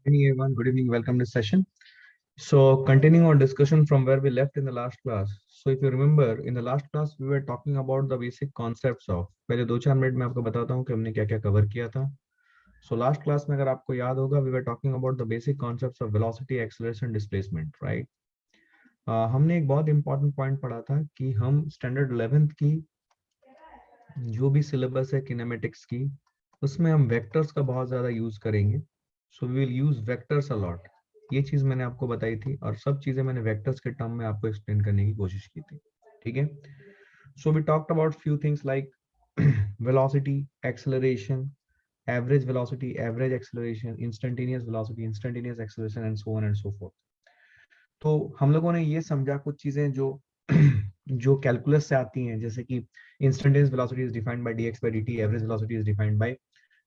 Good evening, everyone. Good evening. Welcome to session. So, continuing our discussion from where we left in the last class. So, if you remember, in the last class we were talking about the basic concepts of. पहले 2-4 minute में आपको बताता हूँ कि हमने क्या क्या cover किया था. So, last class में अगर आपको याद होगा, we were talking about the basic concepts of velocity, acceleration, displacement, right? हमने एक बहुत important point पढ़ा था कि हम standard 11th की जो भी सिलेबस है किनेमेटिक्स की, उसमें हम वेक्टर्स का बहुत ज्यादा यूज करेंगे. So we will use vectors a lot. ये चीज मैंने आपको बताई थी और सब चीजें मैंने वेक्टर्स के टर्म में आपको एक्सप्लेन करने की कोशिश की थी. ठीक है. So we talked about few things like velocity, acceleration, average velocity, average acceleration, instantaneous velocity, instantaneous acceleration and so on and so forth. तो हम लोगों ने ये समझा कुछ चीजें जो जो कैलकुलस से आती हैं, जैसे कि instantaneous velocity is defined by dx by dt, average velocity is defined by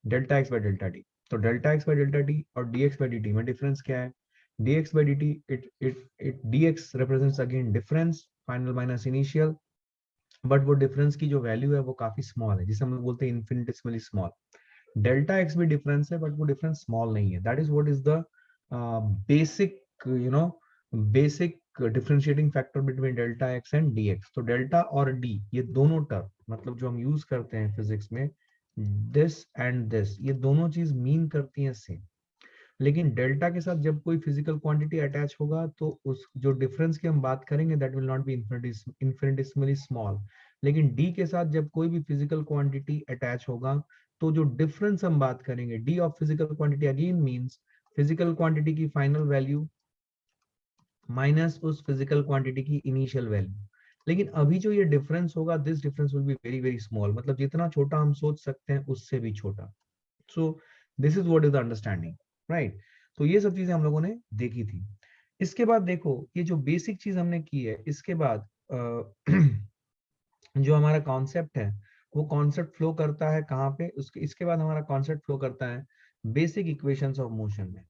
delta x by delta t. तो delta x by delta t और dx by dt में डिफरेंस क्या है? dx by dt, it dx represents again difference, final minus initial, but वो difference की जो value है वो काफी स्मॉल है, जिसे हम लोग बोलते हैं इन्फिनिटेसिमली स्मॉल. डेल्टा x भी डिफरेंस है, बट वो डिफरेंस स्मॉल नहीं है. That is what is the basic, you know, basic differentiating factor between delta x and dx. तो डेल्टा और d, ये दोनों टर्म, मतलब जो हम यूज करते हैं फिजिक्स में, दिस एंड दिस, ये दोनों चीज मीन करती हैं सेम. लेकिन डेल्टा के साथ जब कोई फिजिकल क्वांटिटी अटैच होगा तो उस जो डिफरेंस की हम बात करेंगे that will not be infinitesimally small. लेकिन डी के साथ जब कोई भी फिजिकल क्वांटिटी अटैच होगा तो जो डिफरेंस हम बात करेंगे, D of physical quantity again means physical quantity की फाइनल वैल्यू माइनस उस फिजिकल क्वांटिटी की इनिशियल वैल्यू. लेकिन अभी जो ये डिफरेंस होगा, this difference will be very very small, मतलब जितना छोटा हम सोच सकते हैं उससे भी छोटा. सो this is what is the understanding, right? तो ये सब चीजें हम लोगों ने देखी थी. इसके बाद देखो, ये जो बेसिक चीज हमने की है, इसके बाद जो हमारा कॉन्सेप्ट है, वो कॉन्सेप्ट फ्लो करता है कहाँ पे, उसके इसके बाद हमारा कॉन्सेप्ट फ्लो करता है बेसिक इक्वेशंस ऑफ मोशन में.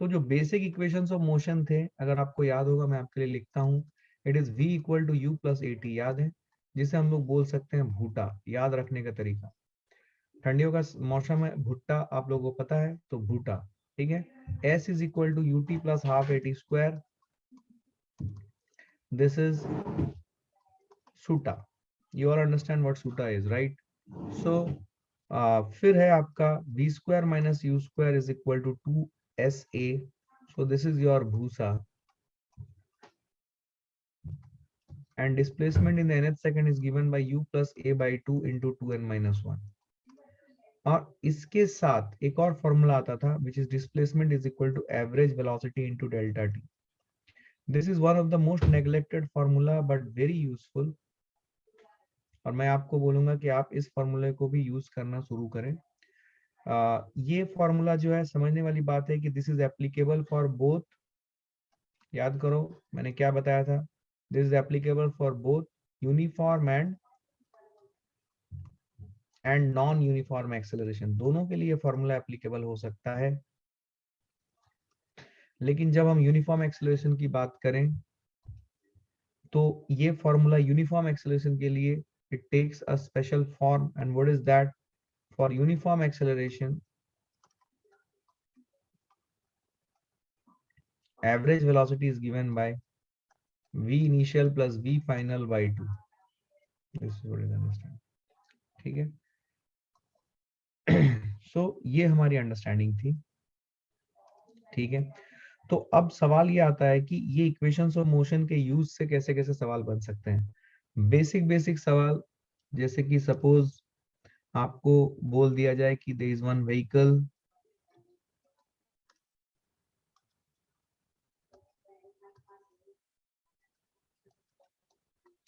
तो जो बेसिक इक्वेशंस ऑफ मोशन थे, अगर आपको याद होगा, मैं आपके लिए लिखता हूँ. It is v equal to u plus a t, याद है? जिसे हम लोग बोल सकते हैं भूटा. याद रखने का तरीका, ठंडियों का मौसम है, भुट्टा आप लोगों को पता है, तो भूटा. ठीक है. s is equal to u t plus half a t square. This is सूटा. यू ऑल अंडरस्टैंड व्हाट सूटा इज, राइट? सो फिर है आपका v square minus u square is equal to 2sa. So this is your भूसा. And displacement in the nth second is given by u plus a by 2 into 2n minus 1. और इसके साथ एक और formula आता था which is displacement is equal to average velocity into delta t. This is one of the most neglected formula but very useful. और मैं आपको बोलूंगा कि आप इस फॉर्मूले को भी यूज करना शुरू करें. ये फॉर्मूला जो है, समझने वाली बात है कि this is applicable for both. याद करो मैंने क्या बताया था. This is applicable for both uniform and non uniform acceleration. दोनों के लिए फॉर्मूला एप्लीकेबल हो सकता है. लेकिन जब हम यूनिफॉर्म एक्सेलरेशन की बात करें तो ये फॉर्मूला यूनिफॉर्म एक्सेलरेशन के लिए it takes a special form. And what is that? For uniform acceleration, average velocity is given by v initial plus v final by 2. This is what is understand. ठीक है. सो ये हमारी understanding थी. ठीक है. तो अब सवाल ये आता है कि ये इक्वेशंस ऑफ मोशन के यूज से कैसे कैसे सवाल बन सकते हैं. बेसिक बेसिक सवाल, जैसे कि सपोज आपको बोल दिया जाए कि देयर इज वन व्हीकल,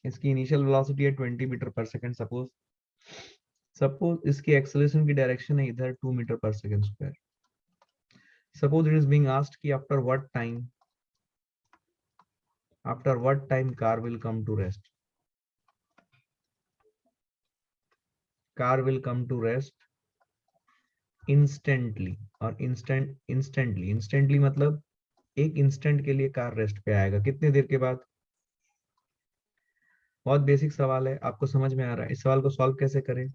इसकी इनिशियल वेलोसिटी है 20 मीटर पर सेकंड. सपोज इसकी एक्सेलरेशन की डायरेक्शन है इधर 2 मीटर पर second square. Suppose it is being asked कि after what time car will come to rest. Car will come to rest instantly. और instantly मतलब एक इंस्टेंट के लिए कार रेस्ट पे आएगा. कितने देर के बाद? बहुत बेसिक सवाल है, आपको समझ में आ रहा है. इस सवाल को सॉल्व कैसे करें?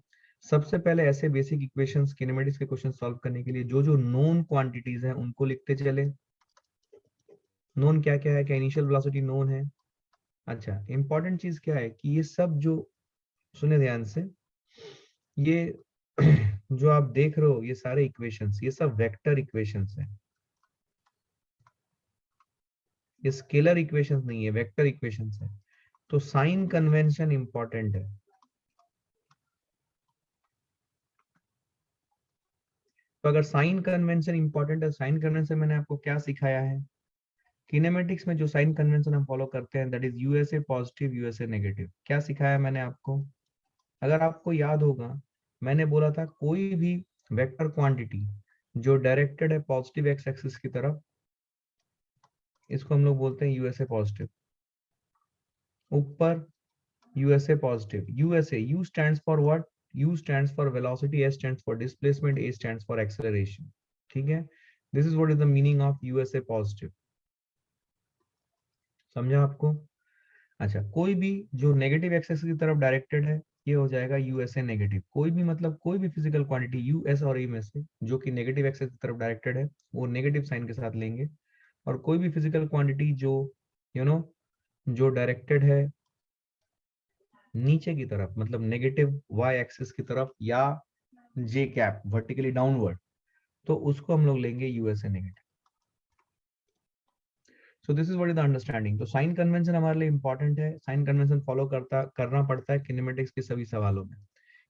सबसे पहले ऐसे बेसिक इक्वेशंस किनेमेटिक्स के क्वेश्चन सॉल्व करने के लिए जो जो नोन क्वांटिटीज हैं उनको लिखते चले। नोन क्या क्या है, क्या इनिशियल वेलोसिटी नोन है। अच्छा, इंपॉर्टेंट चीज क्या है कि ये सब जो, सुने ध्यान से, ये जो आप देख रहे हो ये सारे इक्वेशंस, ये सब वेक्टर इक्वेशंस हैं। ये स्केलर इक्वेशंस नहीं है, वेक्टर इक्वेशंस है। तो साइन कन्वेंशन इंपॉर्टेंट है। तो अगर साइन कन्वेंशन इंपॉर्टेंट है, साइन कन्वेंशन मैंने आपको क्या सिखाया है, किनेमेटिक्स में जो साइन कन्वेंशन हम फॉलो करते हैं that is USA positive USA negative. क्या सिखाया मैंने आपको, अगर आपको याद होगा, मैंने बोला था कोई भी वेक्टर क्वांटिटी जो डायरेक्टेड है पॉजिटिव एक्स एक्सिस की तरफ, इसको हम लोग बोलते हैं यूएसए पॉजिटिव। ऊपर USA positive, USA, you stands for what, you stands for velocity, S stands for displacement, A stands for acceleration. ठीक है, this is what is the meaning of USA positive. समझा आपको। अच्छा, कोई भी जो नेगेटिव एक्सेस की तरफ डायरेक्टेड है ये हो जाएगा यूएसए नेगेटिव। कोई भी मतलब कोई भी फिजिकल क्वांटिटी यू एस और ए में से जो कि नेगेटिव एक्सेस की तरफ डायरेक्टेड है वो नेगेटिव साइन के साथ लेंगे। और कोई भी फिजिकल क्वांटिटी जो यू you नो जो डायरेक्टेड है नीचे की तरफ, मतलब नेगेटिव वाई एक्सिस की तरफ या जे कैप वर्टिकली डाउनवर्ड, तो उसको हम लोग लेंगे USA negative. So this is what is the understanding. तो साइन कन्वेंशन हमारे लिए इंपॉर्टेंट है, साइन कन्वेंशन फॉलो करना पड़ता है किनेमेटिक्स के सभी सवालों में।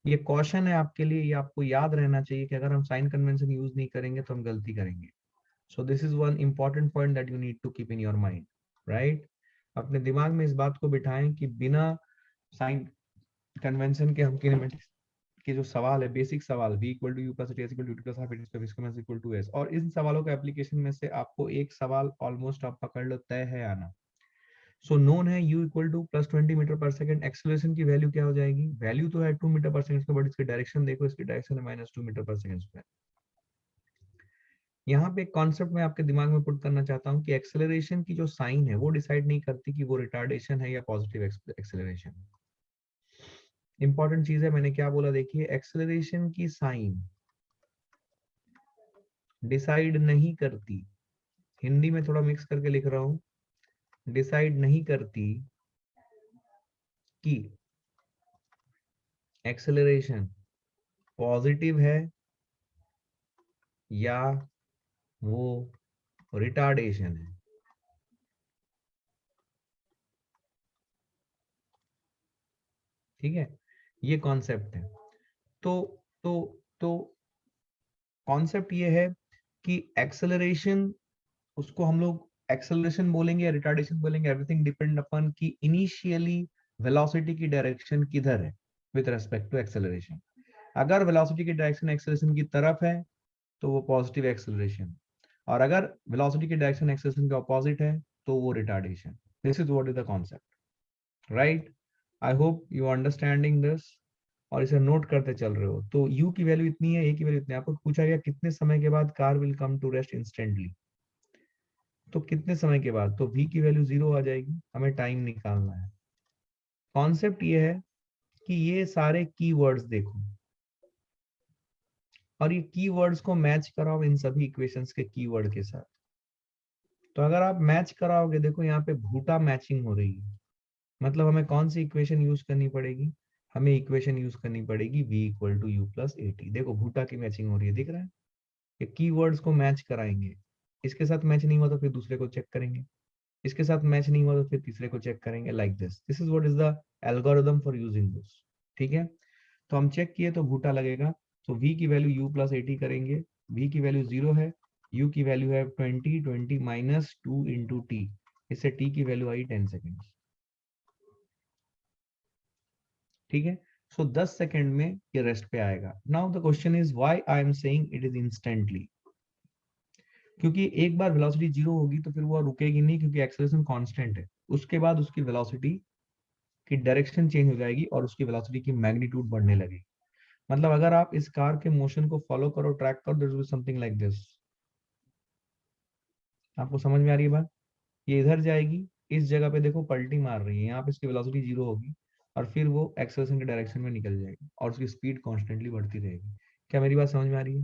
ये क्वेश्चन है आपके लिए, ये आपको याद रहना चाहिए कि अगर हम साइन कन्वेंशन यूज नहीं करेंगे तो हम गलती करेंगे। So this is one important point that you need to keep in your mind, right. अपने दिमाग में इस बात को बिठाएं कि बिना साइन कन्वेंशन के हम किनेमेटिक्स के जो सवाल है, बेसिक सवाल, v equal to u plus t equal to t plus half t square equal to s, और इन सवालों का एप्लीकेशन में से आपको एक सवाल ऑलमोस्ट आप पकड़ लो तय है आना। सो नोन है u equal to plus 20 metre पर सेकंड, एक्सेलरेशन की वैल्यू क्या हो जाएगी, वैल्यू तो है 2 मीटर पर सेकंड, बट इसकी डायरेक्शन देखो, इसकी डायरेक्शन है माइनस 2 मीटर पर सेकंड स्क्वायर। यहाँ पे एक कॉन्सेप्ट मैं आपके दिमाग में पुट करना चाहता हूँ कि एक्सेलरेशन की जो साइन है वो डिसाइड नहीं करती कि वो रिटार्डेशन है या पॉजिटिव एक्सेलरेशन। इंपॉर्टेंट चीज है, मैंने क्या बोला देखिए, एक्सेलरेशन की साइन डिसाइड नहीं करती, हिंदी में थोड़ा मिक्स करके लिख रहा हूं, डिसाइड नहीं करती कि एक्सेलरेशन पॉजिटिव है या वो रिटार्डेशन है। ठीक है, ये कॉन्सेप्ट है। तो तो तो कॉन्सेप्ट ये है कि एक्सेलरेशन, उसको हम लोग एक्सेलरेशन बोलेंगे या रिटार्डेशन बोलेंगे, एवरीथिंग डिपेंड अपॉन कि इनिशियली वेलोसिटी की डायरेक्शन किधर है विद रेस्पेक्ट टू एक्सेलरेशन। अगर वेलोसिटी की डायरेक्शन एक्सेलरेशन की तरफ है तो वो पॉजिटिव एक्सेलरेशन, और अगर वेलोसिटी की डायरेक्शन एक्सेलरेशन के ऑपोजिट है तो वो retardation. This is what is the concept, right. I hope you understanding this, और इसे नोट करते चल रहे हो। तो u की वैल्यू इतनी है, a की वैल्यू इतनी है। आपको पूछा गया कितने समय के बाद car will come to rest instantly, तो कितने समय के बाद, तो v की वैल्यू 0 आ जाएगी, हमें टाइम निकालना है। कॉन्सेप्ट ये है कि ये सारे कीवर्ड्स देखो और ये कीवर्ड्स को मैच कराओ इन सभी इक्वेशंस के कीवर्ड के साथ। तो अगर आप मैच कराओगे, देखो यहाँ पे भूटा मैचिंग हो रही है, मतलब हमें कौन सी इक्वेशन यूज करनी पड़ेगी, हमें इक्वेशन यूज करनी पड़ेगी v equal to u plus a t. देखो भूटा की मैचिंग हो रही है, दिख रहा है। ये कीवर्ड्स को मैच कराएंगे, इसके साथ मैच नहीं हुआ तो फिर दूसरे को चेक करेंगे, इसके साथ मैच नहीं हुआ तो फिर तीसरे को चेक करेंगे, like this. This is what is the algorithm for using this. ठीक है, तो हम चेक किए तो भूटा लगेगा, तो v की वैल्यू u प्लस 80 करेंगे, v की वैल्यू 0 है, u की वैल्यू है 20, 20 माइनस 2 इंटू टी, इससे t की वैल्यू आई 10 सेकेंड। ठीक है, सो 10 सेकेंड में ये रेस्ट पे आएगा। Now the question is why I am saying it is instantly, क्योंकि एक बार वेलोसिटी 0 होगी तो फिर वो रुकेगी नहीं, क्योंकि एक्सेलरेशन कांस्टेंट है। उसके बाद उसकी वेलोसिटी की डायरेक्शन चेंज हो जाएगी और उसकी वेलोसिटी की मैग्नीट्यूड बढ़ने लगेगी। मतलब अगर आप इस कार के मोशन को फॉलो करो, ट्रैक करो, there will be something like this. आपको समझ में आ रही है बात, ये इधर जाएगी, इस जगह पे देखो पलटी मार रही है, यहाँ पे इसकी वेलोसिटी 0 होगी और फिर वो एक्सेलरेशन के डायरेक्शन में निकल जाएगी और उसकी स्पीड कॉन्स्टेंटली बढ़ती रहेगी। क्या मेरी बात समझ में आ रही है?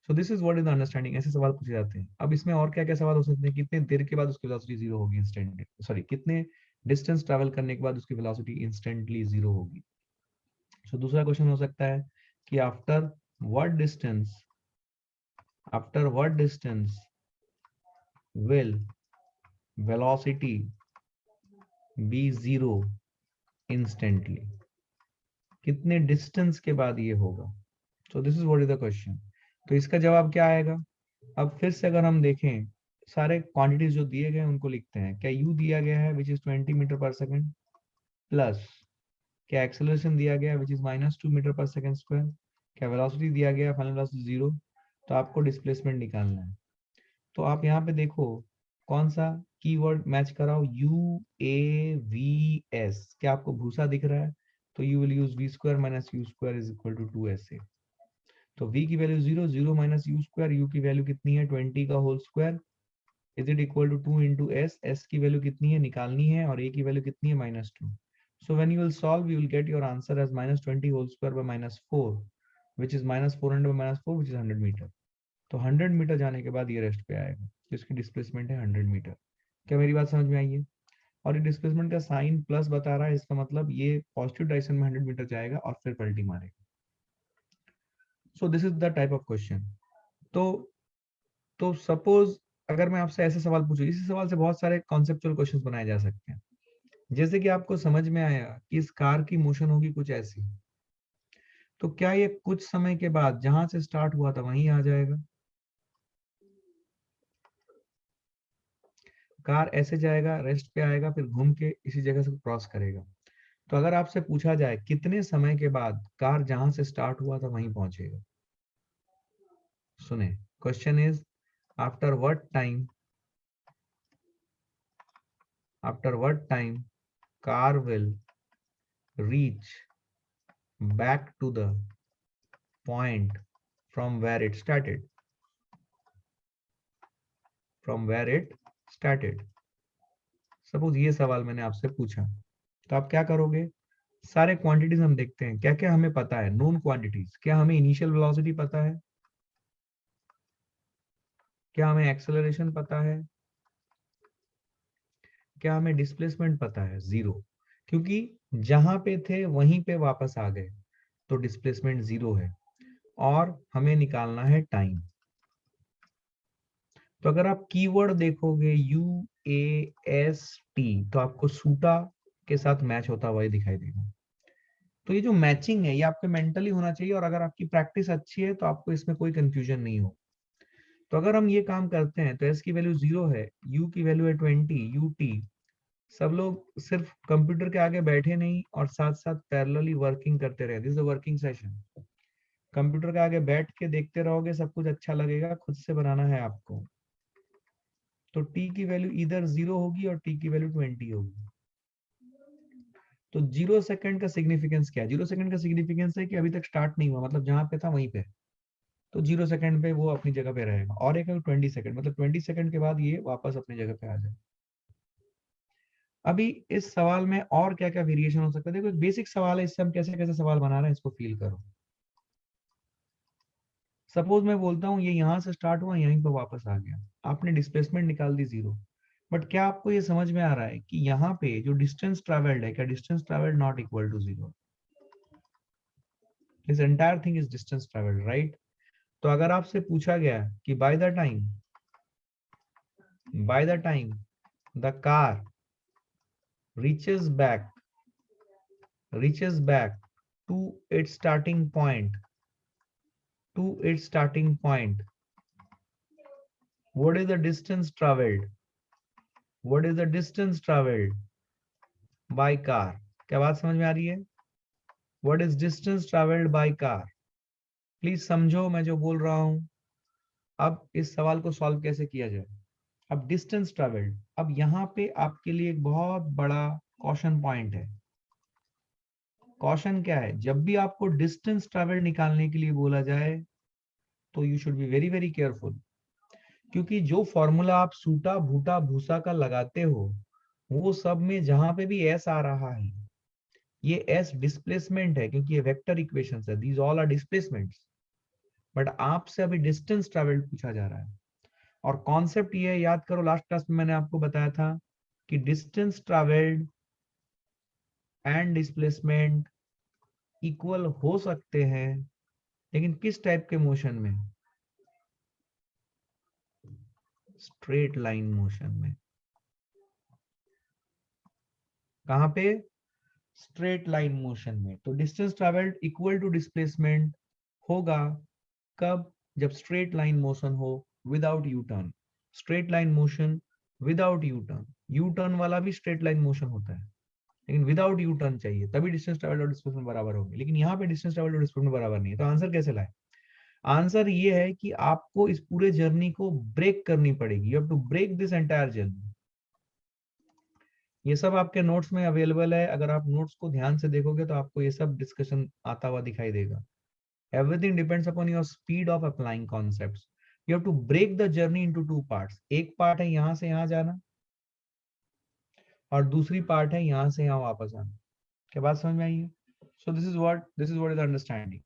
सो this is what is the understanding. ऐसे सवाल पूछे जाते हैं। अब इसमें और क्या क्या सवाल हो सकते हैं, कितने देर के बाद उसकी वेलोसिटी जीरो होगी इंस्टेंटली, सॉरी कितने डिस्टेंस ट्रैवल करने के बाद उसकी वेलोसिटी इंस्टेंटली जीरो होगी। सो दूसरा क्वेश्चन हो सकता है कि after what distance will velocity be zero instantly, कितने डिस्टेंस के बाद ये होगा। So this is what is the question. तो इसका जवाब क्या आएगा? अब फिर से अगर हम देखें, सारे क्वांटिटीज जो दिए गए हैं उनको लिखते हैं। क्या u दिया गया है विच इज 20 मीटर पर सेकेंड, प्लस क्या एक्सेलरेशन दिया गया है विच इज -2 मीटर पर सेकेंड स्क्वायर, क्या वेलोसिटी दिया गया है फाइनल वेलोसिटी जीरो। तो आपको डिस्प्लेसमेंट निकालना है। तो आप यहाँ पे देखो कौन सा कीवर्ड मैच कराओ, UAVS। क्या आपको भूसा दिख रहा है? तो you will use v square minus u square is equal to 2sa। तो v की value 0, 0 minus u square, u की वैल्यू कितनी है 20 का whole square is it equal to 2 into s. S की वैल्यू कितनी है निकालनी है और a की वैल्यू कितनी है -2। So when you will solve you will get your answer as -20 whole square by -4 which is -400 by -4 which is 100 metre. तो 100 मीटर जाने के बाद ये रेस्ट पे आएगा, जिसकी डिस्प्लेसमेंट है 100 मीटर। क्या मेरी बात समझ में आई है? और ये डिस्प्लेसमेंट का साइन प्लस बता रहा है, इसका मतलब ये पॉजिटिव डायरेक्शन में 100 मीटर जाएगा और फिर पलटी मारेगा। सो this is the type of question. तो सपोज अगर मैं आपसे ऐसे सवाल पूछूं, इसी सवाल से बहुत सारे कॉन्सेप्चुअल क्वेश्चंस बनाए जा सकते हैं। जैसे कि आपको समझ में आया कि इस कार की मोशन होगी कुछ ऐसी, तो क्या ये कुछ समय के बाद जहां से स्टार्ट हुआ था वहीं आ जाएगा? कार ऐसे जाएगा, रेस्ट पे आएगा, फिर घूम के इसी जगह से क्रॉस करेगा। तो अगर आपसे पूछा जाए कितने समय के बाद कार जहां से स्टार्ट हुआ था वहीं पहुंचेगा, सुने question is after what time car will reach back to the point from where it started, suppose ये सवाल मैंने आपसे पूछा, तो आप क्या करोगे? सारे क्वांटिटीज हम देखते हैं, क्या क्या हमें पता है नोन क्वांटिटीज। क्या हमें इनिशियल वेलोसिटी पता है? क्या हमें एक्सेलरेशन पता है? क्या हमें डिस्प्लेसमेंट पता है? जीरो, क्योंकि जहां पे थे वहीं पे वापस आ गए, तो डिस्प्लेसमेंट जीरो है। और हमें निकालना है टाइम। तो अगर आप कीवर्ड देखोगे UAST, तो आपको सूटा के साथ मैच होता हुआ दिखाई देगा। तो ये जो मैचिंग है ये आपके मेंटली होना चाहिए, और अगर आपकी प्रैक्टिस अच्छी है तो आपको इसमें कोई कंफ्यूजन नहीं हो। तो अगर हम ये काम करते हैं तो एस की वैल्यू 0 है, यू की वैल्यू है 20 UT। सब लोग सिर्फ कंप्यूटर के आगे बैठे नहीं और साथ साथ पैरेलली वर्किंग करते रहे। This is a working session. Computer के आगे बैठ के देखते रहोगे, सब कुछ अच्छा लगेगा, खुद से बनाना है आपको। तो t की वैल्यू इधर 0 होगी और t की वैल्यू 20 होगी। तो 0 सेकंड का सिग्निफिकेंस क्या है? 0 सेकंड का सिग्निफिकेंस है कि अभी तक स्टार्ट नहीं हुआ, मतलब जहां पे था वहीं पे। तो 0 सेकंड पे वो अपनी जगह पे रहेगा। और एक है 20 सेकंड, मतलब 20 सेकंड के बाद ये वापस अपनी जगह पे आ जाए। अभी इस सवाल में और क्या क्या वेरिएशन हो सकता है, देखो एक बेसिक सवाल है, इससे हम कैसे कैसे सवाल बना रहे हैं इसको फील करो। सपोज मैं बोलता हूँ ये यहाँ से स्टार्ट हुआ, यहीं पे वापस आ गया, आपने डिस्प्लेसमेंट निकाल दी 0। बट क्या आपको ये समझ में आ रहा है कि यहाँ पे जो डिस्टेंस ट्रेवल्ड है, क्या distance travelled not equal to 0? This entire thing is distance travelled, right? तो अगर आपसे पूछा गया कि by the time the car reaches back to its starting point what is the distance traveled by car? क्या बात समझ में आ रही है? What is distance traveled by car? Please समझो मैं जो बोल रहा हूं। अब इस सवाल को सॉल्व कैसे किया जाए? अब डिस्टेंस ट्रेवल्ड, अब यहाँ पे आपके लिए एक बहुत बड़ा कॉशन पॉइंट है। कॉशन क्या है? जब भी आपको डिस्टेंस ट्रेवल्ड निकालने के लिए बोला जाए तो you should be very very careful, क्योंकि जो फॉर्मूला आप सूटा भूटा भूसा का लगाते हो वो सब में जहां पे भी एस आ रहा है ये एस डिस्प्लेसमेंट है क्योंकि ये वेक्टर इक्वेशंस है, these all are displacements. But आपसे अभी डिस्टेंस ट्रेवल्ड पूछा जा रहा है, और कॉन्सेप्ट ये है, याद करो लास्ट क्लास में मैंने आपको बताया था कि distance travelled and displacement equal हो सकते हैं, लेकिन किस टाइप के मोशन में? स्ट्रेट लाइन मोशन में। कहां पे? स्ट्रेट लाइन मोशन में। तो distance travelled equal to displacement होगा कब? जब स्ट्रेट लाइन मोशन हो without U turn. Straight line motion without U turn, U turn वाला भी स्ट्रेट लाइन मोशन होता है, लेकिन विदाउट यू टर्न चाहिए, तभी डिस्टेंस ट्रेवल्ड और डिस्प्लेसमेंट बराबर होंगे। लेकिन यहाँ पे डिस्टेंस ट्रेवल्ड और डिस्प्लेसमेंट बराबर नहीं है, तो आंसर कैसे लाए? आंसर ये है कि आपको इस पूरे जर्नी को ब्रेक करनी पड़ेगी, you have to break this entire journey. ये सब आपके नोट्स में अवेलेबल है, अगर आप नोट्स को ध्यान से देखोगे तो आपको ये सब डिस्कशन आता हुआ दिखाई देगा। Everything depends upon your speed of applying concepts. You have to break the journey into two parts. एक पार्ट है यहां से यहां जाना, और दूसरी पार्ट है यहां से यहां वापस आना। क्या बात समझ में आई है? सो this is what is understanding.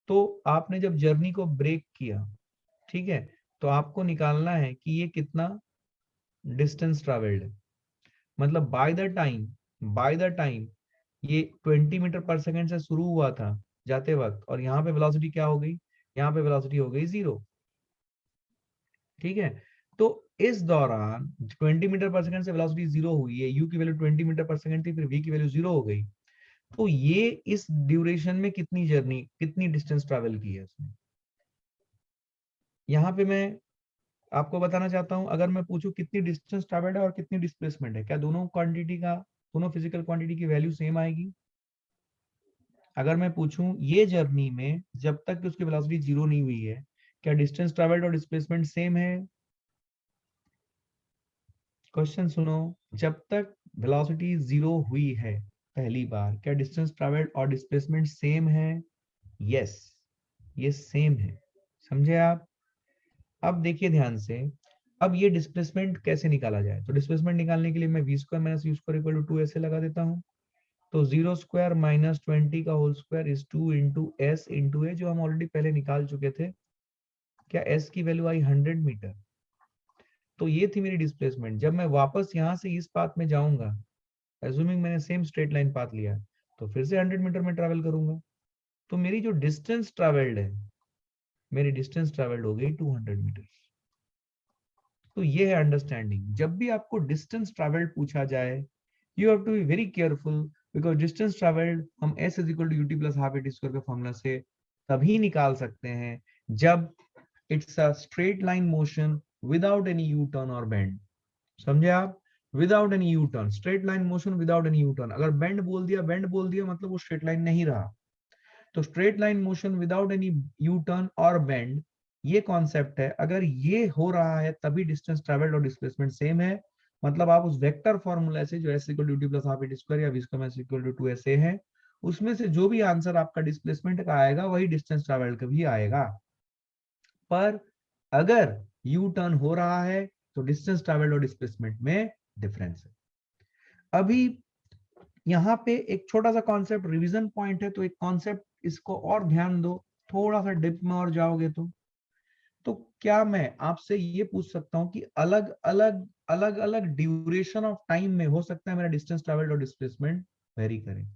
तो आपने जब जर्नी को ब्रेक किया, ठीक है, तो आपको निकालना है कि ये कितना डिस्टेंस ट्रेवल्ड है। मतलब बाय द टाइम ये 20 मीटर पर सेकंड से शुरू हुआ था जाते वक्त, और यहाँ पे वेलोसिटी क्या हो गई? यहाँ पे वेलोसिटी हो गई 0। ठीक है, तो इस दौरान 20 मीटर पर सेकंड से वेलोसिटी 0 हुई है, यू की वैल्यू 20 मीटर पर सेकंड थी, फिर वी की वैल्यू 0 हो गई। तो ये इस ड्यूरेशन में कितनी डिस्टेंस ट्रेवल की है उसने? यहाँ पे मैं आपको बताना चाहता हूं, अगर मैं पूछूं कितनी डिस्टेंस ट्रेवल्ड है और कितनी डिस्प्लेसमेंट है, क्या दोनों फिजिकल क्वांटिटी की वैल्यू सेम आएगी? अगर मैं पूछूं ये जर्नी में जब तक कि उसकी वेलोसिटी 0 नहीं हुई है, क्या डिस्टेंस ट्रेवल्ड और डिस्प्लेसमेंट सेम है? क्वेश्चन सुनो, जब तक वेलोसिटी 0 हुई है पहली बार, क्या डिस्टेंस ट्रेवल्ड और डिस्प्लेसमेंट सेम है? यस, ये सेम है। समझे आप? अब देखिए ध्यान से, अब ये डिस्प्लेसमेंट कैसे निकाला जाए? तो डिस्प्लेसमेंट निकालने के लिए मैं v square minus u square equal to 2 ऐसे लगा देता हूँ। तो 0 स्क्वायर माइनस 20 का whole square is 2 into s into a, जो हम ऑलरेडी पहले निकाल चुके थे। क्या एस की वैल्यू आई 100 मीटर? तो ये थी मेरी डिस्प्लेसमेंट। जब मैं वापस यहाँ से इस पाथ में जाऊंगा, एज्यूमिंग मैंने सेम स्ट्रेट लाइन पाथ लिया, तो फिर से 100 मीटर में ट्रेवल करूंगा। तो मेरी जो डिस्टेंस ट्रेवल्ड है, मेरी डिस्टेंस ट्रेवल्ड हो गई 200 मीटर। तो ये है अंडरस्टैंडिंग। जब भी आपको डिस्टेंस ट्रेवल्ड पूछा जाए, you have to be very careful, because distance travelled हम s is equal to u t plus half a t square के फॉर्मूला से तभी निकाल सकते हैं जब it's a straight line motion without any U turn और बेंड। समझे आप? Without any U turn, straight line motion without any U turn. अगर बेंड बोल दिया मतलब वो स्ट्रेट लाइन नहीं रहा। तो straight line motion without any U turn और बेंड, ये कॉन्सेप्ट है। अगर ये हो रहा है तभी डिस्टेंस ट्रेवल्ड और डिस्प्लेसमेंट सेम है। मतलब आप उस वेक्टर फॉर्मूला से जो s equal to t plus half a square या v square minus equal to 2sa है, उसमें से जो भी आंसर आपका डिस्प्लेसमेंट का आएगा वही डिस्टेंस ट्रेवल्ड का भी आएगा। पर अगर यू टर्न हो रहा है तो डिस्टेंस ट्रेवल्ड और डिस्प्लेसमेंट में डिफरेंस है। अभी यहाँ पे एक छोटा सा कॉन्सेप्ट रिवीजन पॉइंट है, तो एक कॉन्सेप्ट इसको और ध्यान दो, थोड़ा सा डिप में और जाओगे तो क्या मैं आपसे ये पूछ सकता हूँ कि अलग अलग ड्यूरेशन ऑफ टाइम में हो सकता है मेरा डिस्टेंस ट्रेवल्ड और डिस्प्लेसमेंट वेरी करें?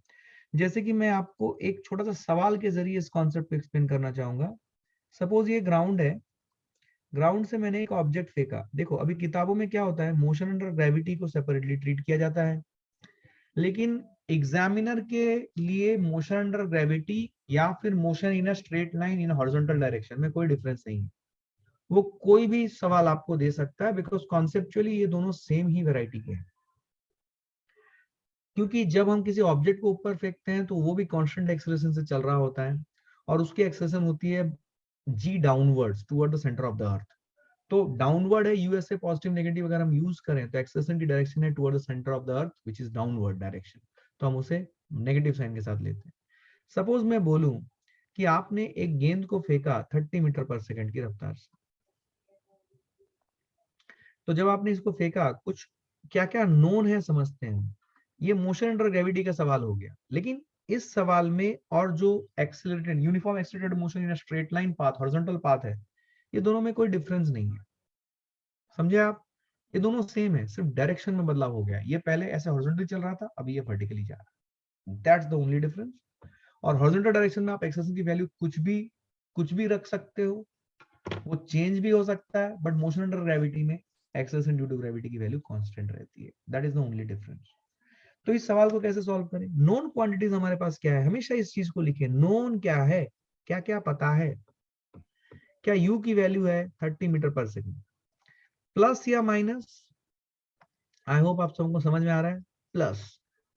जैसे कि मैं आपको एक छोटा सा सवाल के जरिए इस कॉन्सेप्ट को एक्सप्लेन करना चाहूंगा। सपोज ये ग्राउंड है, ग्राउंड से मैंने एक ऑब्जेक्ट फेंका। देखो अभी किताबों में क्या होता है, मोशन अंडर ग्रेविटी को सेपरेटली ट्रीट किया जाता है, लेकिन एग्जामिनर के लिए मोशन अंडर ग्रेविटी या फिर motion in a straight line in horizontal direction में कोई डिफरेंस नहीं है। वो कोई भी सवाल आपको दे सकता है, बिकॉज कॉन्सेप्चुअली ये दोनों सेम ही वैरायटी के हैं। क्योंकि जब हम किसी ऑब्जेक्ट को ऊपर फेंकते हैं तो वो भी कांस्टेंट एक्सेलरेशन से चल रहा होता है, और उसकी एक्सेलरेशन होती है g downwards toward the centre of the earth. तो डाउनवर्ड है यूएसए, पॉजिटिव नेगेटिव अगर हम यूज करें तो एक्सेलरेशन की डायरेक्शन है toward the centre of the earth which is downward direction, तो हम उसे नेगेटिव साइन के साथ लेते हैं। सपोज मैं बोलूं कि आपने एक गेंद को फेंका 30 मीटर पर सेकंड की रफ्तार से। तो जब आपने इसको फेंका, कुछ क्या क्या नोन है समझते हैं। ये मोशन अंडर ग्रेविटी का सवाल हो गया, लेकिन इस सवाल में और जो accelerated uniform accelerated motion in straight line path horizontal path है, ये दोनों में कोई डिफरेंस नहीं है, समझे आप? ये दोनों सेम है, सिर्फ डायरेक्शन में बदलाव हो गया। ये पहले ऐसे हॉरिजॉन्टली चल रहा था, अभी ये वर्टिकली जा रहा है, दैट्स द ओनली डिफरेंस। और हॉरिजॉन्टल डायरेक्शन में आप एक्सेलरेशन की वैल्यू कुछ भी रख सकते हो, वो चेंज भी हो सकता है, बट मोशन अंडर ग्रेविटी में एक्सेलरेशन ड्यू टू ग्रेविटी की वैल्यू कांस्टेंट रहती है, that is the only difference. तो इस सवाल को कैसे सॉल्व करें? नोन क्वांटिटीज हमारे पास क्या है, हमेशा इस चीज को लिखें, नोन क्या है, क्या क्या पता है। क्या u की वैल्यू है 30 मीटर पर सेकंड, प्लस या माइनस? आई होप आप सबको समझ में आ रहा है। प्लस,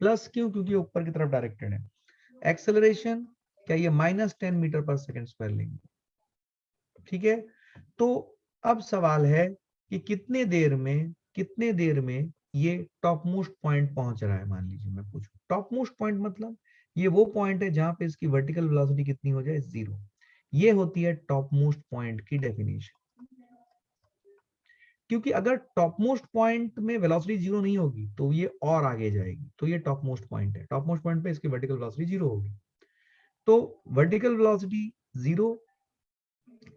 प्लस क्यों? क्योंकि ऊपर की तरफ डायरेक्टेड है। एक्सेलरेशन क्या ये -10 मीटर पर सेकंड स्क्वायर लेंगे, ठीक है। तो अब सवाल है कि कितने देर में ये टॉप मोस्ट पॉइंट पहुंच रहा है। मान लीजिए मैं पूछूं टॉप मोस्ट पॉइंट मतलब ये वो पॉइंट है जहां पे इसकी वर्टिकल वेलोसिटी कितनी हो जाए, 0। ये होती है टॉप मोस्ट पॉइंट की डेफिनेशन। क्योंकि अगर टॉप मोस्ट पॉइंट में वेलोसिटी 0 नहीं होगी तो ये और आगे जाएगी, तो ये टॉप मोस्ट पॉइंट है। टॉप मोस्ट पॉइंट पे इसकी वर्टिकल वेलोसिटी 0 होगी। तो वर्टिकल वेलोसिटी 0,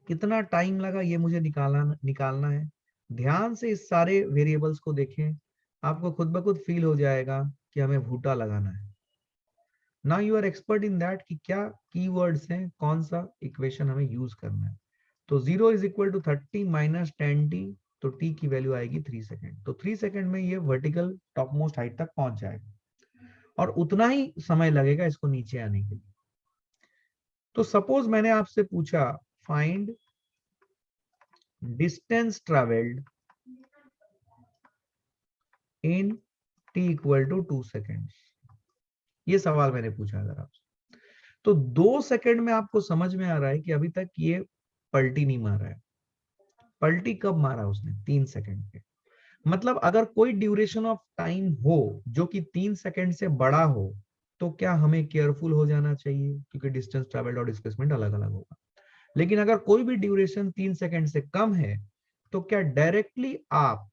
कितना टाइम लगा ये मुझे निकालना है। ध्यान से इस सारे वेरिएबल्स को देखें, आपको खुद ब खुद फील हो जाएगा कि हमें भूटा लगाना है। Now you are expert in that कि क्या कीवर्ड्स हैं, कौन सा इक्वेशन हमें यूज करना है। तो 0 is equal to 30 minus 10t, तो t की वैल्यू आएगी 3 सेकेंड। तो 3 सेकेंड में ये वर्टिकल टॉप मोस्ट हाइट तक पहुंच जाएगा और उतना ही समय लगेगा इसको नीचे आने के लिए। तो सपोज मैंने आपसे पूछा find distance travelled in t equal to 2 second, ये सवाल मैंने पूछा अगर आपसे, तो 2 सेकेंड में आपको समझ में आ रहा है कि अभी तक ये पलटी नहीं मारा है। पलटी कब मारा उसने? 3 सेकेंड पे। मतलब अगर कोई ड्यूरेशन ऑफ टाइम हो जो कि 3 सेकेंड से बड़ा हो, तो क्या हमें केयरफुल हो जाना चाहिए, क्योंकि डिस्टेंस ट्रेवल्ड और डिस्प्लेसमेंट अलग अलग होगा। लेकिन अगर कोई भी ड्यूरेशन 3 सेकेंड से कम है, तो क्या डायरेक्टली आप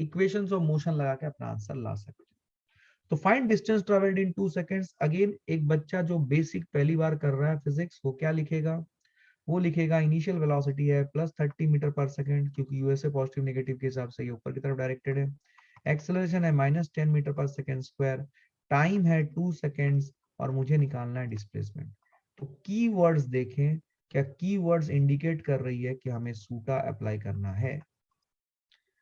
इक्वेशंस ऑफ मोशन लगा के अपना आंसर ला सकते हैं। तो फाइंड डिस्टेंस ट्रेवल्ड इन 2 सेकेंड्स। अगेन एक बच्चा जो बेसिक पहली बार कर रहा है फिजिक्स, वो क्या लिखेगा? वो लिखेगा इनिशियल वेलोसिटी है +30 मीटर पर सेकंड, क्योंकि यूएसए पॉजिटिव नेगेटिव के हिसाब से ये ऊपर की तरफ डायरेक्टेड है। एक्सेलरेशन है -10 मीटर पर सेकंड स्क्वायर, टाइम है 2 सेकेंड्स, और मुझे निकालना है डिस्प्लेसमेंट। तो कीवर्ड्स देखें, क्या कीवर्ड्स इंडिकेट कर रही है कि हमें सूटा अप्लाई करना है।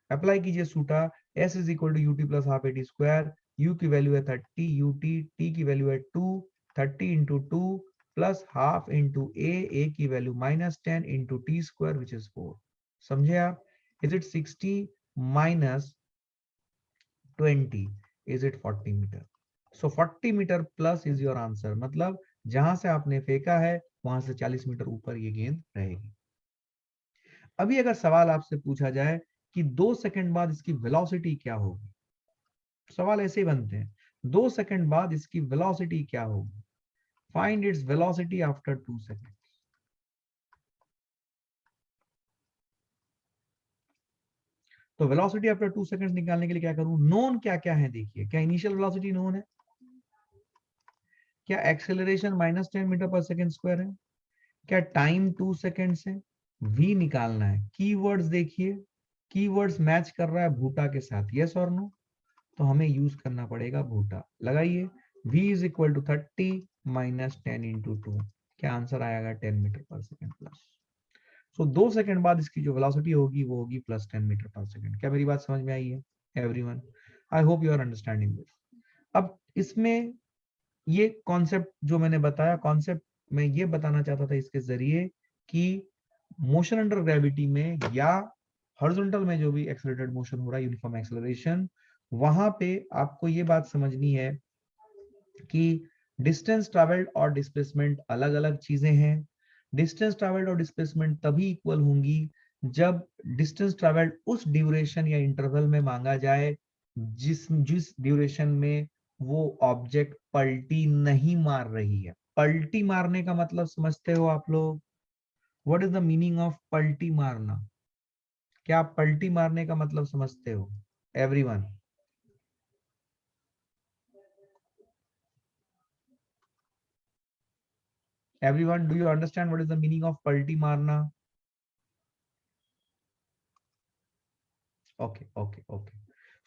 अप्लाई कीजिए सूटा। S is equal to u t plus half a t square, u की वैल्यू है 30 यूटी, t की वैल्यू है 2, 30 into 2 plus half into a की value -10 into t square which is 4। समझे आप? Is it 60 minus 20, is it 40 metre? So 40 metre plus is your answer, मतलब जहां से आपने फेंका है वहां से 40 मीटर ऊपर ये गेंद रहेगी। अभी अगर सवाल आपसे पूछा जाए कि 2 सेकंड बाद इसकी वेलोसिटी क्या होगी, सवाल ऐसे ही बनते हैं, 2 सेकंड बाद इसकी वेलोसिटी क्या होगी, find its velocity after 2 second. तो वेलोसिटी आफ्टर 2 सेकंड्स निकालने के लिए क्या करूं? नोन क्या क्या है देखिए, क्या इनिशियल वेलोसिटी नोन है, क्या एक्सेलरेशन -10 मीटर पर सेकंड स्क्वायर है, क्या टाइम 2 सेकंड्स है, v निकालना है। कीवर्ड्स देखिए, कीवर्ड्स मैच कर रहा है भूटा के साथ, यस और नो? तो हमें यूज करना पड़ेगा भूटा। लगाइए, v is equal to 30 minus 10 into 2, क्या आंसर आएगा? 10 मीटर पर सेकंड प्लस। सो 2 सेकंड बाद इसकी जो वेलोसिटी होगी वो होगी +10 मीटर पर सेकंड। क्या मेरी बात समझ में आई है everyone? I hope you are understanding this. अब इसमें ये कॉन्सेप्ट जो मैंने बताया, कॉन्सेप्ट मैं ये बताना चाहता था इसके जरिए कि मोशन अंडर ग्रेविटी में या हॉरिजॉन्टल में जो भी एक्सेलरेटेड मोशन हो रहा है, यूनिफॉर्म एक्सेलरेशन, वहां पे आपको ये बात समझनी है कि डिस्टेंस ट्रैवल्ड और डिस्प्लेसमेंट अलग अलग चीजें हैं। डिस्टेंस ट्रैवल्ड और डिस्प्लेसमेंट तभी इक्वल होंगी जब डिस्टेंस ट्रैवल्ड उस ड्यूरेशन या इंटरवल में मांगा जाए जिस जिस ड्यूरेशन में वो ऑब्जेक्ट पलटी नहीं मार रही है। पलटी मारने का मतलब समझते हो आप लोग? What is the meaning of पलटी मारना? क्या आप पलटी मारने का मतलब समझते हो everyone? Everyone, do you understand what is the meaning of पलटी मारना? Okay okay okay.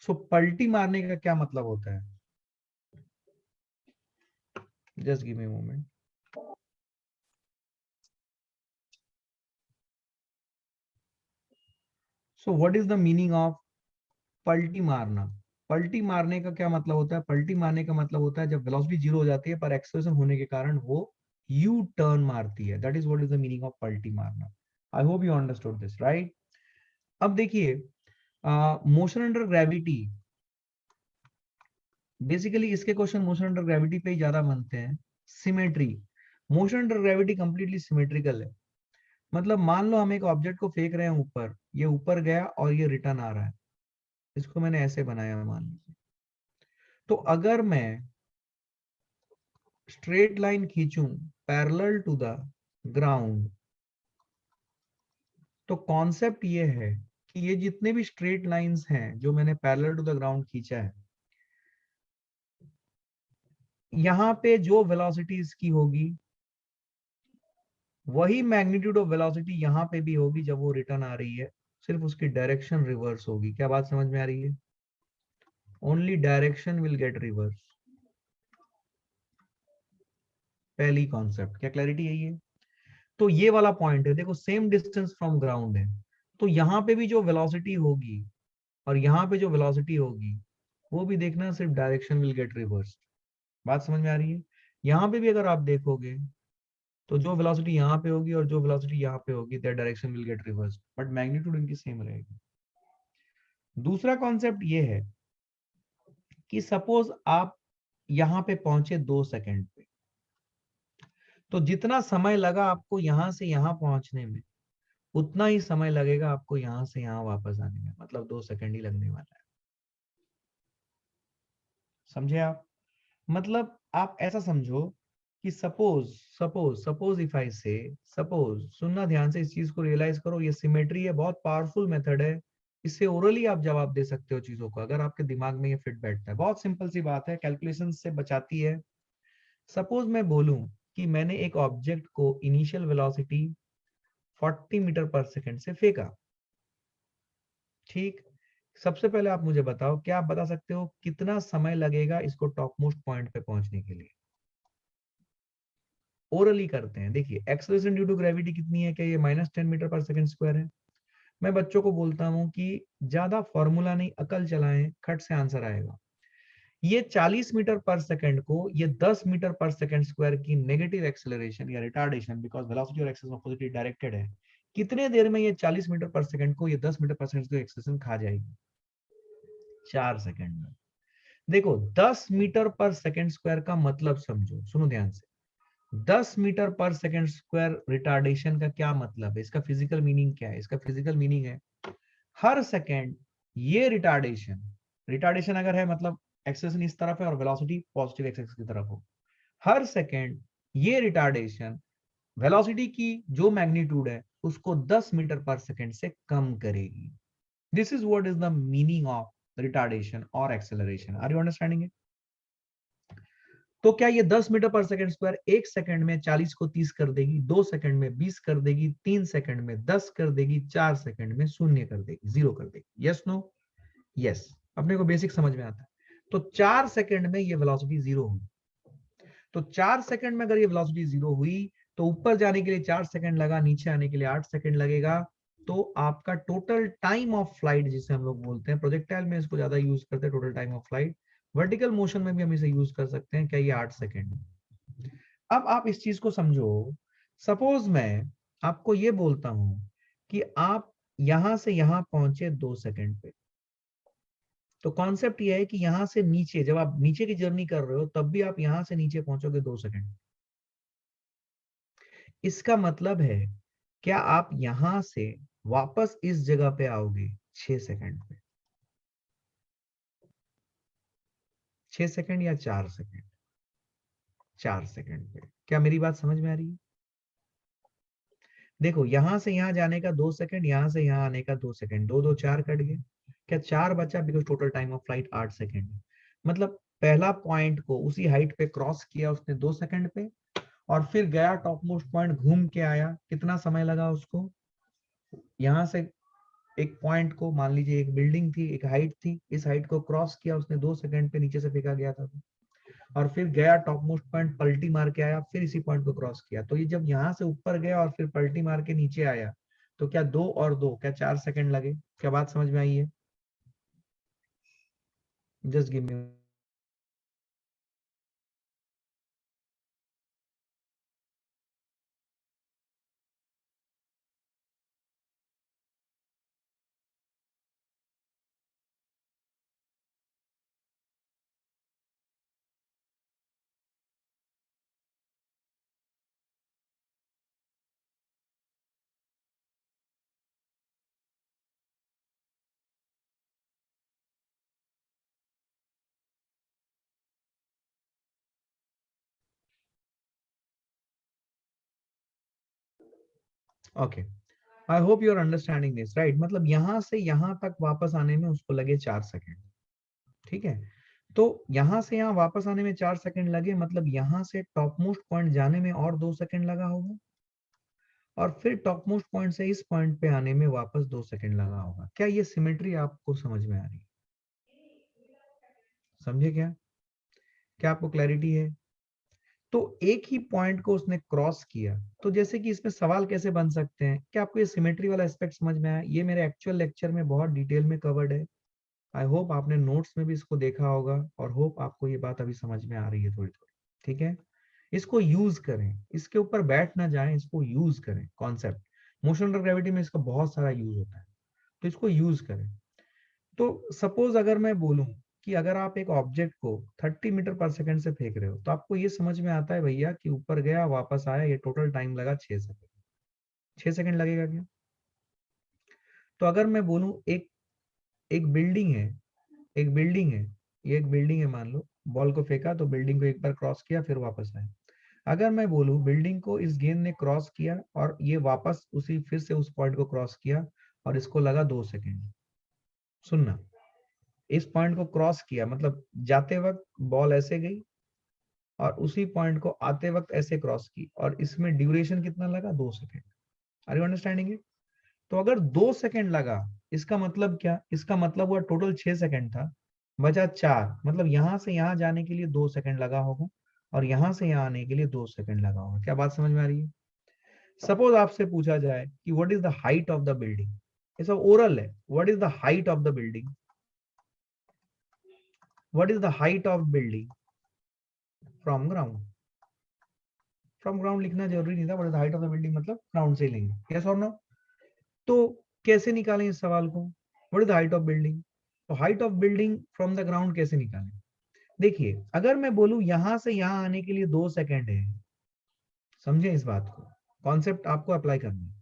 सो पलटी मारने का क्या मतलब होता है? Just give me a moment. So what is the meaning of पलटी मारना? पलटी मारने का क्या मतलब होता है? पलटी मारने का मतलब होता है जब वेलोसिटी जीरो हो जाती है पर एक्सेलरेशन होने के कारण वो यू टर्न मारती है। That is what is the meaning of पलटी मारना। आई hope you understood this, right? अब देखिए, मोशन अंडर ग्रेविटी, बेसिकली इसके क्वेश्चन मोशन अंडर ग्रेविटी पे ही ज्यादा बनते हैं। Symmetry, motion under gravity completely symmetrical है। मतलब मान लो हम एक ऑब्जेक्ट को फेंक रहे हैं ऊपर, ये ऊपर गया और ये रिटर्न आ रहा है। इसको मैंने ऐसे बनाया मान लीजिए। तो अगर मैं स्ट्रेट लाइन खींचूं पैरेलल टू द ग्राउंड, तो कॉन्सेप्ट ये है कि ये जितने भी स्ट्रेट लाइंस हैं जो मैंने पैरेलल टू द ग्राउंड खींचा है, यहां पे जो वेलोसिटी इसकी होगी वही मैग्नीट्यूड ऑफ वेलोसिटी यहां पे भी होगी जब वो रिटर्न आ रही है। सिर्फ उसकी डायरेक्शन रिवर्स होगी। क्या बात समझ में आ रही है? Only direction will get reverse. पहली कॉन्सेप्ट, क्या क्लैरिटी है ये? तो ये वाला पॉइंट है, देखो सेम डिस्टेंस फ्रॉम ग्राउंड है, तो यहाँ पे भी जो वेलोसिटी होगी और यहाँ पे जो वेलोसिटी होगी वो भी देखना, सिर्फ डायरेक्शन विल गेट रिवर्स। बात समझ में आ रही है? यहाँ पे भी अगर आप देखोगे तो जो वेलोसिटी यहाँ पे होगी और जो वेलोसिटी यहाँ पे होगी, that direction will get reverse, but magnitude इनकी सेम रहेगी। दूसरा कॉन्सेप्ट ये है कि सपोज आप यहाँ पे पहुंचे 2 सेकंड पे, तो जितना समय लगा आपको यहां से यहां पहुंचने में, उतना ही समय लगेगा आपको यहां से यहां वापस आने में। मतलब 2 सेकंड ही लगने वाला है। समझे आप? मतलब आप ऐसा समझो कि suppose suppose suppose if I से, सपोज, सुनना ध्यान से, इस चीज को रियलाइज करो, ये सिमेट्री है, बहुत पावरफुल मेथड है। इससे ओरली आप जवाब दे सकते हो चीजों को, अगर आपके दिमाग में ये फिट बैठता है। बहुत सिंपल सी बात है, कैलकुलेशन से बचाती है। सपोज मैं बोलूं कि मैंने एक ऑब्जेक्ट को इनिशियल वेलोसिटी 40 मीटर पर सेकंड से फेंका। ठीक, सबसे पहले आप मुझे बताओ, क्या आप बता सकते हो कितना समय लगेगा इसको टॉप मोस्ट पॉइंट पे पहुंचने के लिए? ओरली करते हैं। देखिए, एक्सेलरेशन ड्यू टू ग्रेविटी कितनी है? क्या ये -10 मीटर पर सेकंड स्क्वायर है? मैं बच्चों को बोलता हूं कि ज्यादा फॉर्मूला नहीं, अकल चलाएं, खट से आंसर आएगा। ये 40 मीटर पर सेकंड को ये 10 मीटर पर सेकंड स्क्वायर की नेगेटिव एक्सेलरेशन या रिटार्डेशन, बिकॉज वेलोसिटी और एक्सेलरेशन अपोजिटली डायरेक्टेड है, कितने देर में ये 40 मीटर पर सेकंड को ये 10 मीटर पर सेकंड की एक्सेलरेशन खा जाएगी? 4 सेकंड में। देखो, 10 मीटर पर सेकंड स्क्वायर का मतलब समझो, सुनो ध्यान से। 10 मीटर पर सेकंड स्क्वायर रिटार्डेशन का क्या मतलब है? इसका फिजिकल मीनिंग क्या है? इसका फिजिकल मीनिंग है हर सेकंड ये रिटार्डेशन, रिटार्डेशन अगर है मतलब एक्सेलरेशन इस तरफ है और वेलोसिटी पॉजिटिव एक्स की तरफ हो, हर सेकंड ये रिटार्डेशन वेलोसिटी की जो मैग्नीट्यूड है उसको 10 मीटर पर सेकंड से कम करेगी। This is what is the meaning of retardation और acceleration. Are you understanding it? तो क्या ये 10 मीटर पर सेकंड स्क्वायर 1 सेकंड में 40 को 30 कर देगी, 2 सेकंड में 20 कर देगी, 3 सेकंड में 10 कर देगी, 4 सेकंड में 0 कर देगी, 0 कर देगी? Yes no? यस। अपने को बेसिक समझ में आता है। तो 4 सेकंड में ये वेलोसिटी 0 हुई। तो 4 सेकंड में अगर ये वेलोसिटी 0 हुई तो ऊपर जाने के लिए 4 सेकंड लगा, नीचे आने के लिए 8 सेकंड लगेगा। तो आपका टोटल टाइम ऑफ फ्लाइट, जिसे हम लोग बोलते हैं, प्रोजेक्टाइल में इसको ज्यादा यूज करते हैं, total time of flight, vertical motion में भी हम इसे यूज कर सकते हैं। क्या ये 8 सेकंड है? अब आप इस चीज को समझो। सपोज मैं आपको ये बोलता हूं कि आप यहां से यहां पहुंचे 2 सेकंड पे, तो कॉन्सेप्ट ये है कि यहां से नीचे, जब आप नीचे की जर्नी कर रहे हो तब भी आप यहां से नीचे पहुंचोगे 2 सेकंड। इसका मतलब है क्या आप यहां से वापस इस जगह पे आओगे 6 सेकंड पे? 6 सेकंड या 4 सेकंड? 4 सेकंड पे। क्या मेरी बात समझ में आ रही है? देखो, यहां से यहां जाने का 2 सेकंड, यहां से यहां आने का 2 सेकंड, दो दो चार कट गए। क्या 4 बचा? Because total time of flight 8 second है। मतलब पहला पॉइंट को उसी हाइट पे क्रॉस किया उसने 2 सेकंड पे, और फिर गया टॉप मोस्ट पॉइंट, घूम के आया, कितना समय लगा उसको? यहां से एक पॉइंट को, मान लीजिए एक बिल्डिंग थी, एक हाइट थी, इस हाइट को क्रॉस किया उसने 2 सेकंड पे, नीचे से फेंका गया था। और फिर गया टॉप मोस्ट पॉइंट, पलटी मार के आया, फिर इसी पॉइंट को क्रॉस किया। तो ये जब यहाँ से ऊपर गया और फिर पलटी मार के नीचे आया, तो क्या 2 और 2 क्या 4 सेकंड लगे? क्या बात समझ में आई है? Just give me. Okay, I hope you are understanding this, right? मतलब यहां से यहां तक वापस आने में उसको लगे 4 सेकंड। ठीक है, तो यहां से यहां वापस आने में 4 सेकंड लगे, मतलब यहां से टॉप मोस्ट पॉइंट जाने में और 2 सेकंड लगा होगा, और फिर टॉप मोस्ट पॉइंट से इस पॉइंट पे आने में वापस 2 सेकंड लगा होगा। क्या ये सिमेट्री आपको समझ में आ रही है? समझे क्या? क्या आपको क्लैरिटी है? तो एक ही पॉइंट को उसने क्रॉस किया, तो जैसे कि इसमें सवाल कैसे बन सकते हैं? क्या आपको ये सिमेट्री वाला एस्पेक्ट समझ में आया? ये मेरे एक्चुअल लेक्चर में बहुत डिटेल में कवर्ड है। आई होप आपने नोट्स में भी इसको देखा होगा, और होप आपको ये बात अभी समझ में आ रही है थोड़ी थोड़ी। ठीक है, इसको यूज करें, इसके ऊपर बैठ ना जाएं, इसको यूज करें। कॉन्सेप्ट मोशन अंडर ग्रेविटी में इसका बहुत सारा यूज होता है, तो इसको यूज करें। तो सपोज अगर मैं बोलूं कि अगर आप एक ऑब्जेक्ट को 30 मीटर पर सेकंड से फेंक रहे हो, तो आपको ये समझ में आता है भैया कि ऊपर गया वापस आया, ये टोटल टाइम लगा 6 सेकंड। 6 सेकंड लगेगा क्या? तो अगर मैं बोलूं एक एक बिल्डिंग है, एक बिल्डिंग है, ये एक बिल्डिंग है, मान लो बॉल को फेंका तो बिल्डिंग को एक बार क्रॉस किया फिर वापस आया। अगर मैं बोलूं बिल्डिंग को इस गेंद ने क्रॉस किया और ये वापस उसी फिर से उस पॉइंट को क्रॉस किया और इसको लगा 2 सेकंड। सुनना, इस पॉइंट को क्रॉस किया मतलब जाते वक्त बॉल ऐसे गई और उसी पॉइंट को आते वक्त ऐसे क्रॉस की, और इसमें ड्यूरेशन कितना लगा? 2 second. Are you understanding it? तो अगर 2 सेकंड लगा, इसका मतलब क्या? इसका मतलब हुआ टोटल 6 सेकंड था, बचा 4, मतलब यहां से यहां जाने के लिए 2 सेकंड लगा होगा, और यहां से यहां आने के लिए 2 सेकंड लगा होगा। क्या बात समझ में आ रही है? सपोज आपसे पूछा जाए कि what is the height of the building, ये सब ओरल है। What is the height of the building? What is the height of building from ground? From ground लिखना जरूरी नहीं था, what is the height of the building मतलब ground से लेंगे, यस और नो? तो कैसे निकालें इस सवाल को? What is the height of building? तो height of building from the ground कैसे निकालें? देखिए, अगर मैं बोलूं यहां से यहां आने के लिए 2 सेकंड है, समझे इस बात को? कॉन्सेप्ट आपको अप्लाई करना है।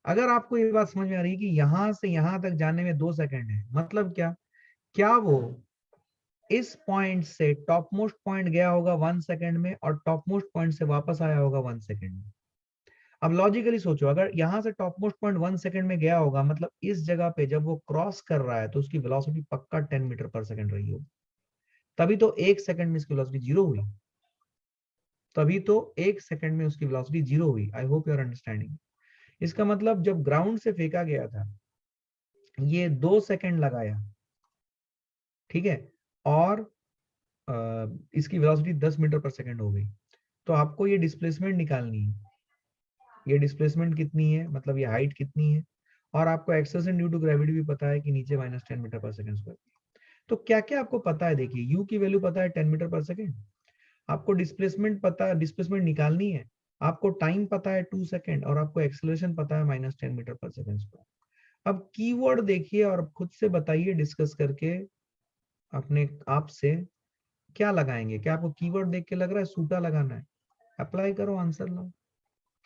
अगर आपको ये बात समझ में आ रही है कि यहां से यहां तक जाने में 2 सेकंड है, मतलब क्या? क्या वो इस पॉइंट से टॉप मोस्ट पॉइंट गया होगा 1 सेकंड में और टॉप मोस्ट पॉइंट से वापस आया होगा 1 सेकंड में? अब लॉजिकली सोचो, अगर यहां से टॉप मोस्ट पॉइंट 1 सेकंड में गया होगा, मतलब इस जगह पे जब वो क्रॉस कर रहा है तो उसकी वेलोसिटी पक्का 10 मीटर पर सेकंड रही होगी। तभी तो 1 सेकंड में इसकी वेलोसिटी जीरो हुई। तभी तो 1 सेकंड में उसकी वेलोसिटी जीरो हुई। I hope you are understanding. इसका मतलब जब ग्राउंड से फेंका गया था, ये 2 सेकंड लगाया, ठीक है, और इसकी वेलोसिटी 10 मीटर पर सेकंड हो गई। तो आपको ये डिस्प्लेसमेंट निकालनी है। ये डिस्प्लेसमेंट कितनी है, मतलब ये हाइट कितनी है, और आपको एक्सेलरेशन ड्यू टू ग्रेविटी भी पता है कि नीचे -10 मीटर पर सेकंड स्क्वायर। तो क्या क्या आपको पता है? देखिए, यू की वैल्यू पता है 10 मीटर पर सेकंड, आपको डिस्प्लेसमेंट पता है, डिस्प्लेसमेंट निकालनी है, आपको टाइम पता है 2 सेकंड, और आपको एक्सेलरेशन पता है -10 मीटर पर सेकंड स्क्वायर। अब कीवर्ड देखिए और खुद से बताइए डिस्कस करके अपने आप से, क्या लगाएंगे? क्या आपको कीवर्ड देख के लग रहा है सूटा लगाना है? अप्लाई करो, आंसर लो,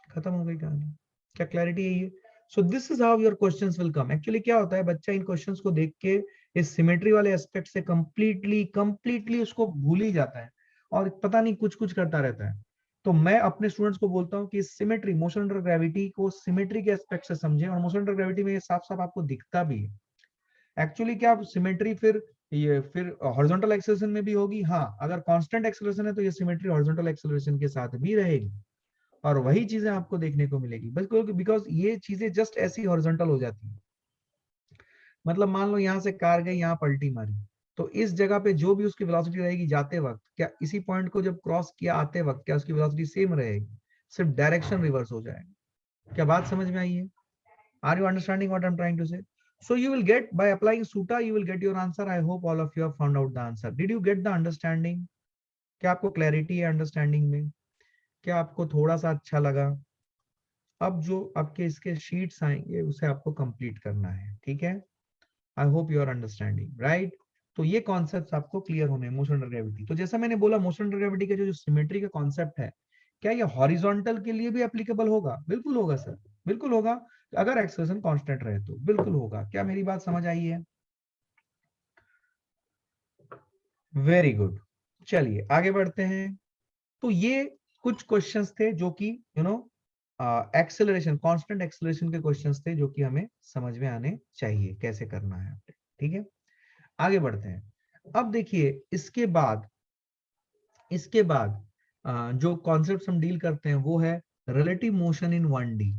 खत्म हो गई कहानी। क्या क्लैरिटी है ये? सो this is how your questions will come. Actually क्या होता है, बच्चा इन क्वेश्चंस को देख के इस सिमेट्री वाले एस्पेक्ट से कंप्लीटली कंप्लीटली उसको भूल ही जाता है, और पता नहीं कुछ कुछ करता रहता है। तो मैं अपने स्टूडेंट्स को बोलता हूँ कि सिमेट्री, मोशन अंडर ग्रेविटी को सिमेट्री के एस्पेक्ट से समझें, और मोशन अंडर ग्रेविटी में ये साफ साफ आपको दिखता भी है। एक्चुअली क्या सिमेट्री फिर ये फिर हॉरिजॉन्टल एक्सेलरेशन में भी होगी? हाँ, अगर कांस्टेंट एक्सेलरेशन है तो ये सिमेट्री हॉरिजॉन्टल एक्सेलरेशन के साथ भी रहेगी। और वही चीजें आपको देखने को मिलेगी, बस बिकॉज ये चीजें जस्ट ऐसी हॉरिजॉन्टल हो जाती है। मतलब मान लो यहाँ से कार गई, यहाँ पलटी मारी, तो इस जगह पे जो भी उसकी वेलोसिटी रहेगी जाते वक्त, क्या इसी पॉइंट को जब क्रॉस किया आते वक्त क्या उसकी वेलोसिटी सेम रहेगी? सिर्फ डायरेक्शन रिवर्स हो जाएगा। क्या बात समझ में आई है? Are you understanding what I am trying to say? So you will get, by applying SUTA, you will get your answer. I hope all of you have found out the answer. Did you get the understanding? क्या आपको clarity है understanding में? क्या आपको थोड़ा सा अच्छा लगा? अब जो आपके इसके शीट्स आएंगे उसे आपको कंप्लीट करना है, ठीक है? I hope you are understanding, right? तो ये कॉन्सेप्ट आपको क्लियर होने हैं मोशन अंडर ग्रेविटी। तो जैसा मैंने बोला, मोशन अंडर ग्रेविटी का जो सिमेट्री का कॉन्सेप्ट है, क्या ये हॉरिजॉन्टल के लिए भी एप्लीकेबल होगा? बिल्कुल होगा सर, बिल्कुल होगा। अगर एक्सेलरेशन कांस्टेंट रहे तो बिल्कुल होगा। क्या मेरी बात समझ आई है? Very good. चलिए आगे बढ़ते हैं। तो ये कुछ क्वेश्चंस थे जो कि एक्सेलरेशन, कांस्टेंट एक्सेलरेशन के क्वेश्चंस थे जो कि हमें समझ में आने चाहिए कैसे करना है, ठीक है? आगे बढ़ते हैं। अब देखिए इसके बाद जो कॉन्सेप्ट हम डील करते हैं वो है relative motion in 1D।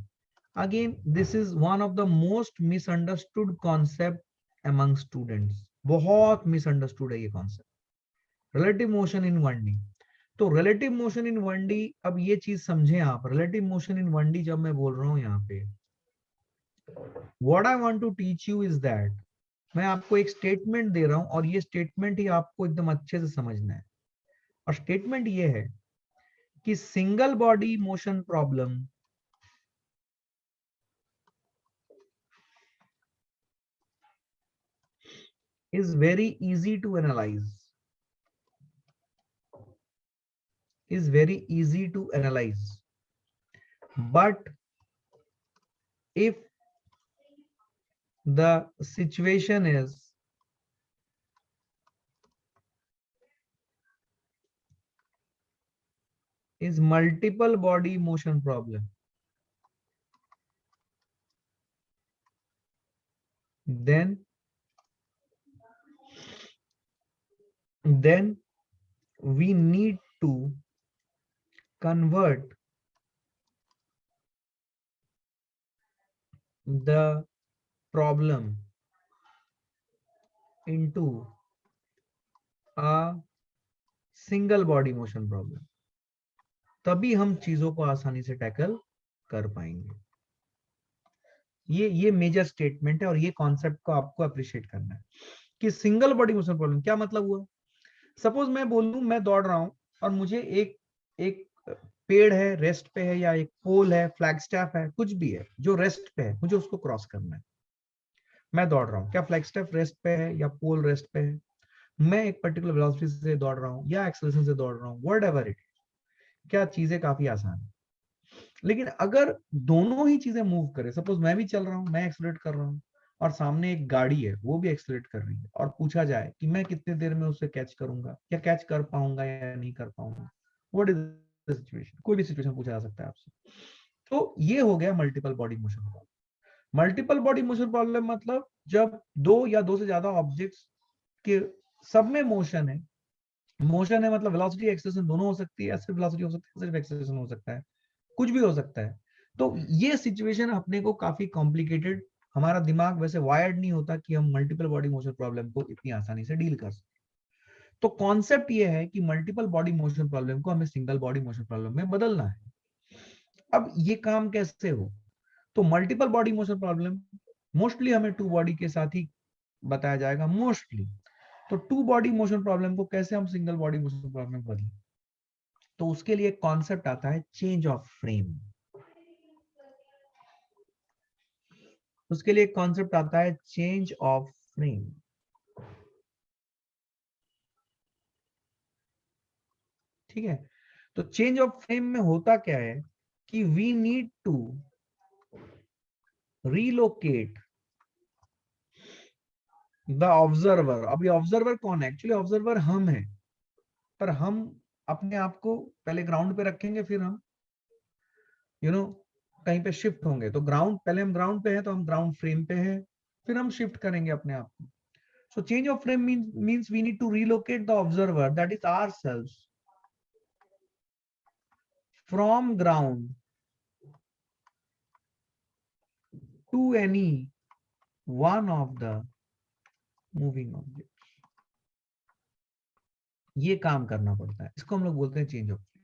Again this is one of the most misunderstood concept among students. बहुत मिसअंडरस्टूड है ये concept, relative motion in 1D। तो रिलेटिव मोशन इन 1D, अब ये चीज समझें आप, रिलेटिव मोशन इन 1D जब मैं बोल रहा हूं यहाँ पे, what I want to teach you is that, मैं आपको एक स्टेटमेंट दे रहा हूं और ये स्टेटमेंट ही आपको एकदम अच्छे से समझना है। और स्टेटमेंट ये है कि single body motion problem is very easy to analyze, is very easy to analyze. But if the situation is multiple body motion problem, then we need to convert the problem into a single body motion problem, तभी हम चीजों को आसानी से tackle कर पाएंगे। ये major statement है और ये कॉन्सेप्ट को आपको अप्रिशिएट करना है कि सिंगल बॉडी मोशन प्रॉब्लम क्या मतलब हुआ। सपोज मैं बोलूं मैं दौड़ रहा हूं और मुझे एक एक पेड़ है रेस्ट पे है, या एक पोल है, फ्लैग स्टैफ है, कुछ भी है जो रेस्ट पे है, मुझे उसको क्रॉस करना है। मैं दौड़ रहा हूँ, क्या फ्लैग स्टैफ रेस्ट पे है या पोल रेस्ट पे है, मैं एक पर्टिकुलर वेलोसिटी से दौड़ रहा हूँ या एक्सेलरेशन से दौड़ रहा हूँ, व्हाटएवर इट, क्या चीजें काफी आसान है। लेकिन अगर दोनों ही चीजें मूव करें, सपोज मैं भी चल रहा हूँ, मैं एक्सेलरेट कर रहा हूँ और सामने एक गाड़ी है वो भी एक्सेलरेट कर रही है, और पूछा जाए कि मैं कितने देर में उसे कैच करूंगा, या कैच कर पाऊंगा या नहीं कर पाऊंगा, व्हाट इज द सिचुएशन, कोई भी सिचुएशन पूछा जा सकता है आपसे। तो ये हो गया multiple body motion problem. Multiple body motion problem मतलब जब दो या दो से ज्यादा ऑब्जेक्ट्स के सब में मोशन है, मोशन है मतलब वेलोसिटी एक्सेलरेशन दोनों हो सकती है, या सिर्फ वेलोसिटी हो सकती है, सिर्फ एक्सेलरेशन हो सकता है, कुछ भी हो सकता है। तो ये सिचुएशन अपने को काफी कॉम्प्लिकेटेड, हमारा दिमाग वैसे वायर्ड नहीं होता कि हम मल्टीपल बॉडी मोशन प्रॉब्लम को इतनी आसानी से डील कर सकें। तो कॉन्सेप्ट ये है कि मल्टीपल बॉडी मोशन प्रॉब्लम को हमें सिंगल बॉडी मोशन प्रॉब्लम में बदलना है। अब ये काम कैसे हो? तो multiple body motion problem mostly हमें टू बॉडी के साथ ही बताया जाएगा, मोस्टली। तो टू बॉडी मोशन प्रॉब्लम को कैसे हम सिंगल बॉडी मोशन प्रॉब्लम में बदलें? तो उसके लिए कॉन्सेप्ट आता है चेंज ऑफ फ्रेम। उसके लिए कॉन्सेप्ट आता है चेंज ऑफ फ्रेम। ठीक है? तो चेंज ऑफ फ्रेम में होता क्या है कि we need to relocate the observer. अभी ऑब्जर्वर कौन है? एक्चुअली ऑब्जर्वर हम हैं, पर हम अपने आप को पहले ग्राउंड पे रखेंगे, फिर हम कहीं पे शिफ्ट होंगे। तो ग्राउंड, पहले हम ग्राउंड पे हैं तो हम ग्राउंड फ्रेम पे हैं, फिर हम शिफ्ट करेंगे अपने आप को। So change of frame means we need to relocate the observer, that is ourselves, from ground to any one of the moving object, ये काम करना पड़ता है, इसको हम लोग बोलते हैं चेंज ऑफ फ्रेम।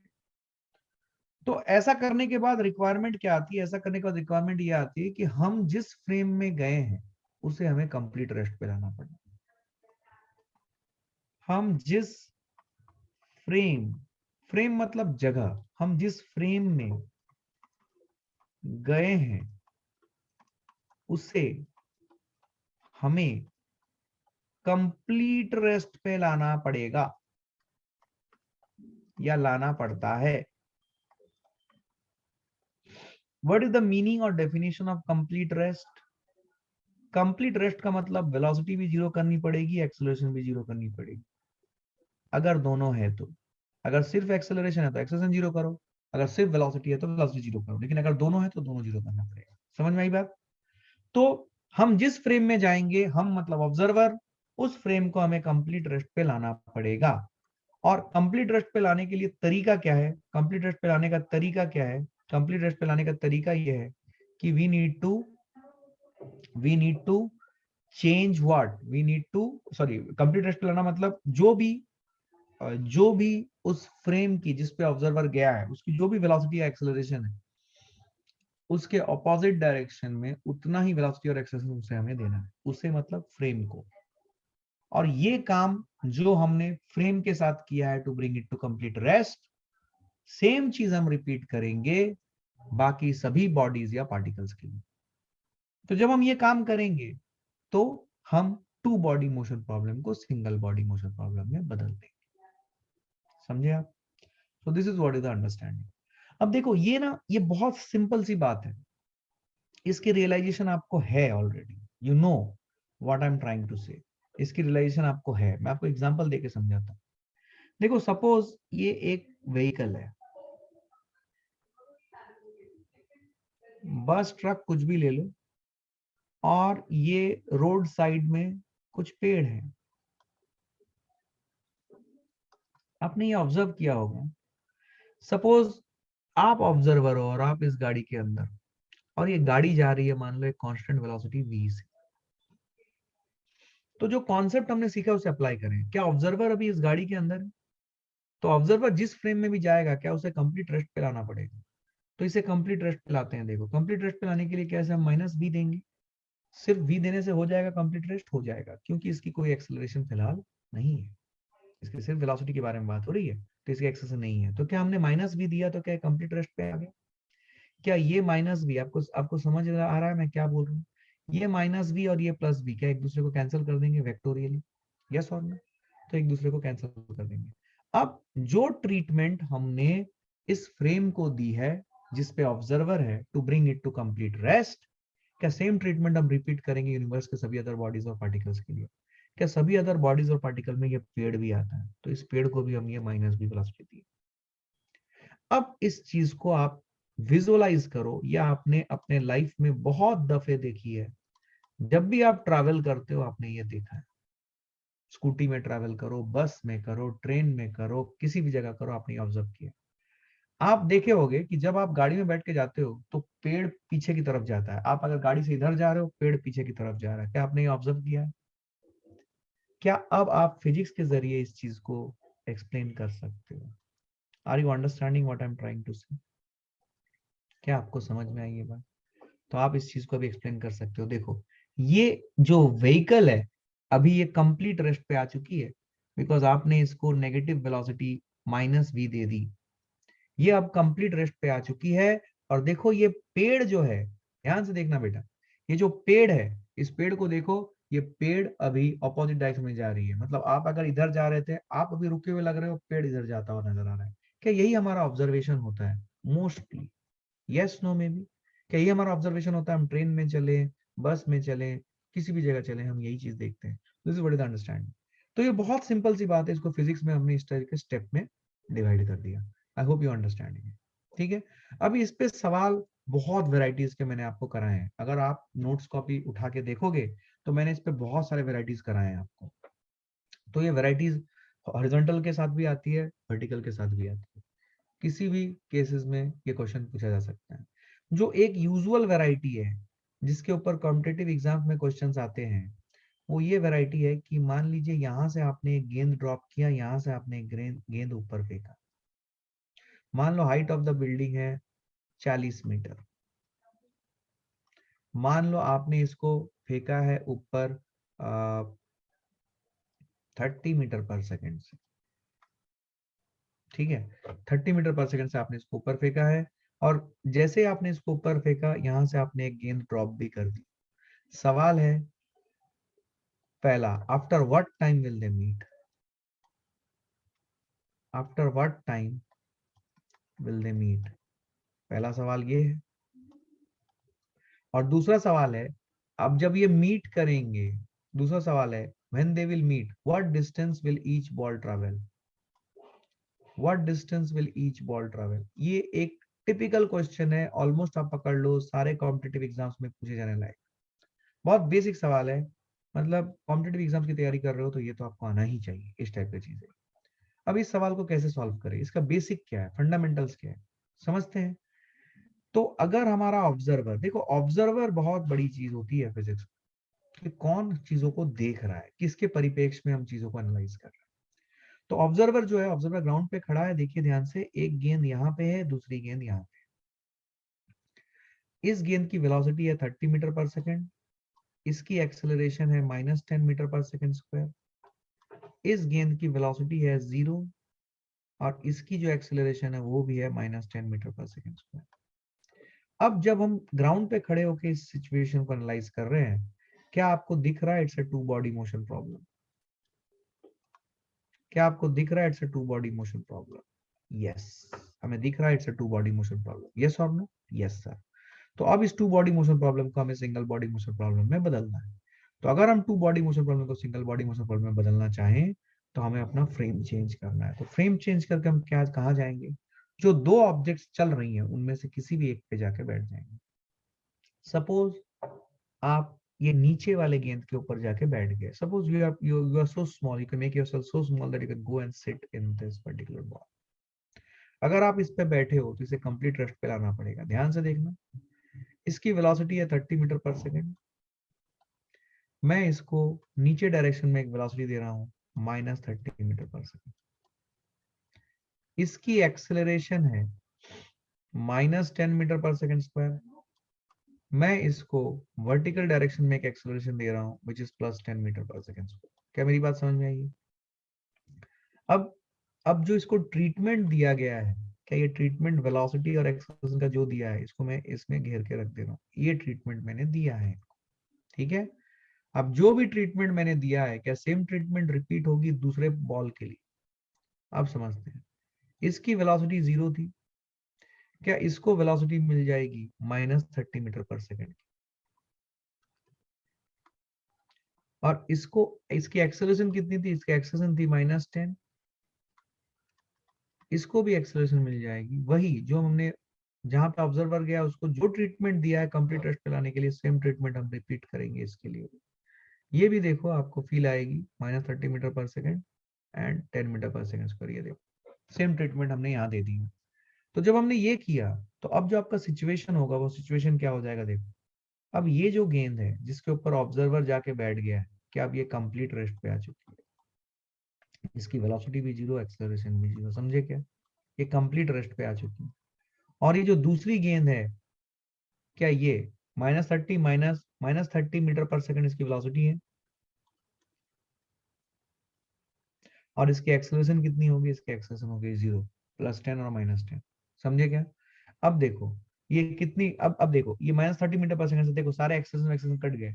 तो ऐसा करने के बाद रिक्वायरमेंट क्या आती है? ऐसा करने के बाद रिक्वायरमेंट ये आती है कि हम जिस फ्रेम में गए हैं उसे हमें कंप्लीट रेस्ट पे लाना पड़ेगा। हम जिस फ्रेम, फ्रेम मतलब जगह, हम जिस फ्रेम में गए हैं उसे हमें कंप्लीट रेस्ट पे लाना पड़ेगा या लाना पड़ता है। व्हाट इज द मीनिंग और definition of complete rest? Complete rest का मतलब वेलोसिटी भी जीरो करनी पड़ेगी, एक्सेलरेशन भी जीरो करनी पड़ेगी, अगर दोनों है तो। अगर सिर्फ एक्सेलरेशन है तो एक्सेलरेशन जीरो करो, अगर सिर्फ वेलोसिटी है तो वेलोसिटी जीरो करो, लेकिन अगर दोनों है तो दोनों जीरो करना पड़ेगा। समझ में आई बात? तो हम जिस फ्रेम में जाएंगे, हम मतलब ऑब्जर्वर, उस फ्रेम को हमें कंप्लीट रेस्ट पे लाना पड़ेगा। और कंप्लीट रेस्ट पे लाने के लिए तरीका क्या है? कंप्लीट रेस्ट पे लाने का तरीका क्या है? कंप्लीट रेस्ट पे लाने का तरीका यह है कि we need to change what, we need to, sorry, complete rest पे लाना मतलब जो भी उस फ्रेम की जिस पे ऑब्जर्वर गया है उसकी जो भी वेलोसिटी या एक्सेलरेशन है, उसके ऑपोजिट डायरेक्शन में उतना ही वेलोसिटी और एक्सेलरेशन उसे हमें देना है, उसे मतलब फ्रेम को। और ये काम जो हमने फ्रेम के साथ किया है to bring it to complete rest, same चीज हम रिपीट करेंगे बाकी सभी बॉडीज या पार्टिकल्स के लिए। तो जब हम ये काम करेंगे तो हम टू बॉडी मोशन प्रॉब्लम को सिंगल बॉडी मोशन प्रॉब्लम में बदल देंगे। समझे आप? सो this is what is the understanding. अब देखो ये ना, ये बहुत सिंपल सी बात है, इसकी रियलाइजेशन आपको है already, you know what I am trying to say. इसकी रियलाइजेशन आपको है। मैं आपको एग्जांपल देके समझाता हूँ। देखो सपोज ये एक व्हीकल है, बस ट्रक कुछ भी ले लो, और ये रोड साइड में कुछ पेड़ है। आपने ये ऑब्जर्व किया होगा। सपोज आप ऑब्जर्वर हो और आप इस गाड़ी के अंदर, और ये गाड़ी जा रही है मान लो एक कांस्टेंट वेलोसिटी v से। तो जो कॉन्सेप्ट हमने सीखा उसे अप्लाई करें। क्या ऑब्जर्वर अभी इस गाड़ी के अंदर है? तो ऑब्जर्वर जिस फ्रेम में भी जाएगा, क्या उसे कंप्लीट रेस्ट पे लाना पड़ेगा? तो इसे कंप्लीट रेस्ट पे लाते हैं। देखो कंप्लीट रेस्ट पे लाने के लिए कैसे, हम माइनस v देंगे। सिर्फ v देने से हो जाएगा कंप्लीट रेस्ट? हो जाएगा, क्योंकि इसकी कोई एक्सेलरेशन फिलहाल नहीं है, इसकी सिर्फ वेलोसिटी के बारे में बात हो रही है, तो इसकी एक्सेलरेशन नहीं है। तो क्या हमने माइनस v दिया तो क्या कंप्लीट रेस्ट पे आ गया? क्या ये माइनस v, आपको आपको समझ आ रहा है मैं क्या बोल रहा हूँ? ये माइनस v और ये प्लस v क्या एक दूसरे को कैंसिल कर देंगे वेक्टोरियली? यस और नो? तो एक दूसरे को कैंसिल कर देंगे। अब जो ट्रीटमेंट हमने इस फ्रेम को दी है जिसपे ऑब्जर्वर है to bring it to complete rest, क्या सेम ट्रीटमेंट हम रिपीट करेंगे यूनिवर्स के सभी अदर बॉडीज और पार्टिकल्स के लिए? क्या सभी अदर बॉडीज और पार्टिकल में ये पेड़ भी आता है? तो इस पेड़ को भी हम ये माइनस v वेलोसिटी दी। अब इस चीज को आप विजुअलाइज करो, या आपने अपने लाइफ में बहुत दफे देखी है। जब भी आप ट्रैवल करते हो आपने ये देखा है, स्कूटी में ट्रैवल करो, बस में करो, ट्रेन में करो, किसी भी जगह करो, आपने ऑब्जर्व किया। आप देखे होंगे कि जब आप गाड़ी में बैठ के जाते हो तो पेड़ पीछे की तरफ जाता है। आप अगर गाड़ी से इधर जा रहे हो, पेड़ पीछे की तरफ जा रहा है। क्या आपने ये ऑब्जर्व किया है? क्या अब आप फिजिक्स के जरिए इस चीज को एक्सप्लेन कर सकते हो? Are you understanding what I am trying to say? क्या आपको समझ में आई ये बात? तो आप इस चीज को भी एक्सप्लेन कर सकते हो। देखो ये जो व्हीकल है अभी ये कंप्लीट रेस्ट पे आ चुकी है, बिकॉज आपने इसको नेगेटिव वेलोसिटी माइनस v दे दी। ये अब कंप्लीट रेस्ट पे आ चुकी है। और देखो ये पेड़ जो है, ध्यान से देखना बेटा, ये जो पेड़ है, इस पेड़ को देखो, ये पेड़ अभी ऑपोजिट डायरेक्शन में जा रही है। मतलब आप अगर इधर जा रहे थे, आप अभी रुके हुए लग रहे हो, पेड़ इधर जाता हुआ नजर आ रहा है। क्या यही हमारा ऑब्जर्वेशन होता है मोस्टली? यस नो में भी क्या ये हमारा ऑब्जर्वेशन होता है? हम ट्रेन में चले, बस में चले, किसी भी जगह चले, हम यही चीज देखते हैं। This is what is understanding. तो ये बहुत सिंपल सी बात है, इसको फिजिक्स में हमने इस तरह के स्टेप में डिवाइड कर दिया। आई होप यू अंडरस्टैंडिंग। ठीक है। अभी इस पे सवाल बहुत वेराइटीज के मैंने आपको कराए हैं। अगर आप नोट्स कॉपी उठा के देखोगे तो मैंने इस पे बहुत सारे वेराइटीज कराए हैं आपको। तो ये वेराइटीज हॉरिजॉन्टल के साथ भी आती है, वर्टिकल के साथ भी आती है। किसी भी केसेस में ये क्वेश्चन पूछा जा सकता है। जो एक यूजुअल वैरायटी है जिसके ऊपर कॉम्पिटिटिव एग्जाम में क्वेश्चंस आते हैं, वो ये वैरायटी है कि मान लीजिए यहां से आपने एक गेंद ड्रॉप किया, यहां से आपने एक गेंद ऊपर फेंका। मान लो हाइट ऑफ द बिल्डिंग है 40 मीटर। मान लो आपने इसको फेंका है ऊपर 30 मीटर पर सेकेंड से। ठीक है, 30 मीटर पर सेकेंड से आपने इसको ऊपर फेंका है, और जैसे आपने इसको ऊपर फेंका, यहां से आपने एक गेंद ड्रॉप भी कर दी। सवाल है पहला, after what time will they meet? After what time will they meet? पहला सवाल ये है। और दूसरा सवाल है, अब जब ये मीट करेंगे, दूसरा सवाल है when they will meet what distance will each ball travel? What distance will each ball travel? ये एक टिपिकल क्वेश्चन है, ऑलमोस्ट आप पकड़ लो सारे कॉम्पिटिटिव एग्जाम्स में पूछे जाने लायक। बहुत बेसिक सवाल है, मतलब कॉम्पिटिटिव एग्जाम्स की तैयारी कर रहे हो तो ये तो आपको आना ही चाहिए, इस टाइप की चीजें। अब इस सवाल को कैसे सॉल्व करें, इसका बेसिक क्या है, फंडामेंटल्स क्या है, समझते हैं। तो अगर हमारा ऑब्जर्वर, देखो ऑब्जर्वर बहुत बड़ी चीज होती है फिजिक्स, कि कौन चीजों को देख रहा है, किसके परिपेक्ष में हम चीजों को एनालाइज कर रहे हैं। तो ऑब्जर्वर जो है, ऑब्जर्वर ग्राउंड पे खड़ा है, देखिए ध्यान से, एक गेंद यहाँ पे है, दूसरी गेंद यहाँ पे। इस गेंद की वेलोसिटी है 30 मीटर पर सेकेंड, इसकी एक्सेलरेशन है -10 मीटर पर सेकेंड स्क्वायर। इस गेंद की वेलोसिटी है 0, और इसकी जो एक्सेलरेशन है वो भी है -10 मीटर पर सेकेंड स्क्वायर। अब जब हम ग्राउंड पे खड़े होकर इस सिचुएशन को एनालाइज कर रहे हैं, क्या आपको दिख रहा है it's a two body motion problem? क्या आपको दिख रहा है it's a two body motion problem? Yes, हमें दिख रहा है it's a two body motion problem. Yes और नो? Yes sir. तो अब इस टू बॉडी मोशन प्रॉब्लम को हमें सिंगल बॉडी मोशन प्रॉब्लम में बदलना है। तो अगर हम टू बॉडी मोशन प्रॉब्लम को सिंगल बॉडी मोशन प्रॉब्लम में बदलना चाहें, तो हमें अपना फ्रेम चेंज करना है। तो फ्रेम चेंज करके हम क्या कहाँ जाएंगे? जो दो ऑब्जेक्ट्स चल रही हैं उनमें से किसी भी एक पे जाके बैठ जाएंगे। सपोज आप ये नीचे वाले गेंद के ऊपर जाके बैठ गए। Suppose you are so small, you can make yourself so small that you can go and sit in this particular ball. अगर आप इस पे बैठे हो तो इसे कंप्लीट रेस्ट पे लाना पड़ेगा। ध्यान से देखना, इसकी वेलोसिटी है 30 मीटर पर सेकेंड। मैं इसको नीचे डायरेक्शन में एक वेलोसिटी दे रहा हूं -30 मीटर पर सेकेंड। इसकी एक्सेलरेशन है -10 मीटर पर सेकेंड स्क्वायर। मैं इसको वर्टिकल डायरेक्शन में एक एक्सेलरेशन दे रहा हूं विच इज +10 मीटर पर सेकेंड स्क्वायर। क्या मेरी बात समझ में आई? अब अब जो इसको ट्रीटमेंट दिया गया है, क्या ये ट्रीटमेंट वेलोसिटी और एक्सेलरेशन का जो दिया है, इसको मैं इसमें घेर के रख दे रहा हूँ, ये ट्रीटमेंट मैंने दिया है। ठीक है, अब जो भी ट्रीटमेंट मैंने दिया है, क्या सेम ट्रीटमेंट रिपीट होगी दूसरे बॉल के लिए? आप समझते हैं, इसकी वेलोसिटी 0 थी, क्या इसको वेलोसिटी मिल जाएगी -30 मीटर पर सेकेंड? और इसको, इसकी एक्सेलरेशन कितनी थी? इसकी एक्सेलरेशन थी -10। इसको भी एक्सेलरेशन मिल जाएगी, वही जो हमने जहां पे ऑब्जर्वर गया उसको जो ट्रीटमेंट दिया है कंप्लीट रेस्ट पे लाने के लिए, सेम ट्रीटमेंट हम रिपीट करेंगे इसके लिए। ये भी देखो आपको फील आएगी -30 मीटर पर सेकेंड एंड 10 मीटर पर सेकेंड स्क्वायर। ये देखो सेम ट्रीटमेंट हमने यहाँ दे दी है। तो जब हमने ये किया, तो अब जो आपका सिचुएशन होगा वो सिचुएशन क्या हो जाएगा? देखो, अब ये जो गेंद है जिसके ऊपर ऑब्जर्वर जाके बैठ गया है, क्या अब ये कंप्लीट रेस्ट पे आ चुकी है? इसकी वेलोसिटी भी 0, एक्सेलरेशन भी 0। समझे क्या? ये कंप्लीट रेस्ट पे आ चुकी है। और ये जो दूसरी गेंद है, क्या ये -30 मीटर पर सेकंड इसकी वेलोसिटी है, और इसकी एक्सेलरेशन कितनी होगी? इसकी एक्सेलरेशन होगी 0, +10 और -10। समझे क्या? अब देखो ये कितनी, अब देखो ये -30 मीटर पर सेकंड से देखो सारे एक्सेलरेशन एक्सेलरेशन कट गए।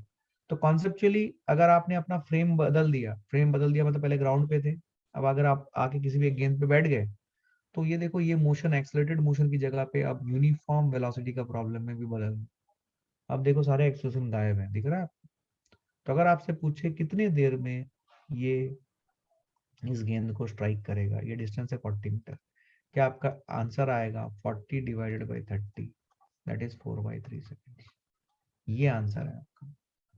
तो कॉन्सेप्चुअली अगर आपने अपना फ्रेम बदल दिया, फ्रेम बदल दिया मतलब पहले ग्राउंड पे थे, अब अगर आप आके किसी भी एक गेंद पे बैठ गए, तो ये देखो ये मोशन एक्सेलरेटेड मोशन की जगह पे अब यूनिफॉर्म वेलोसिटी का प्रॉब्लम में भी बदल। अब देखो सारे एक्सेलरेशन गायब है, दिख रहा है? तो अगर आपसे पूछे कितने देर में ये इस गेंद को स्ट्राइक करेगा, ये डिस्टेंस है 40 मीटर, क्या आपका आंसर आएगा 40 divided by 30, that is 4/3 second. ये आंसर है आपका।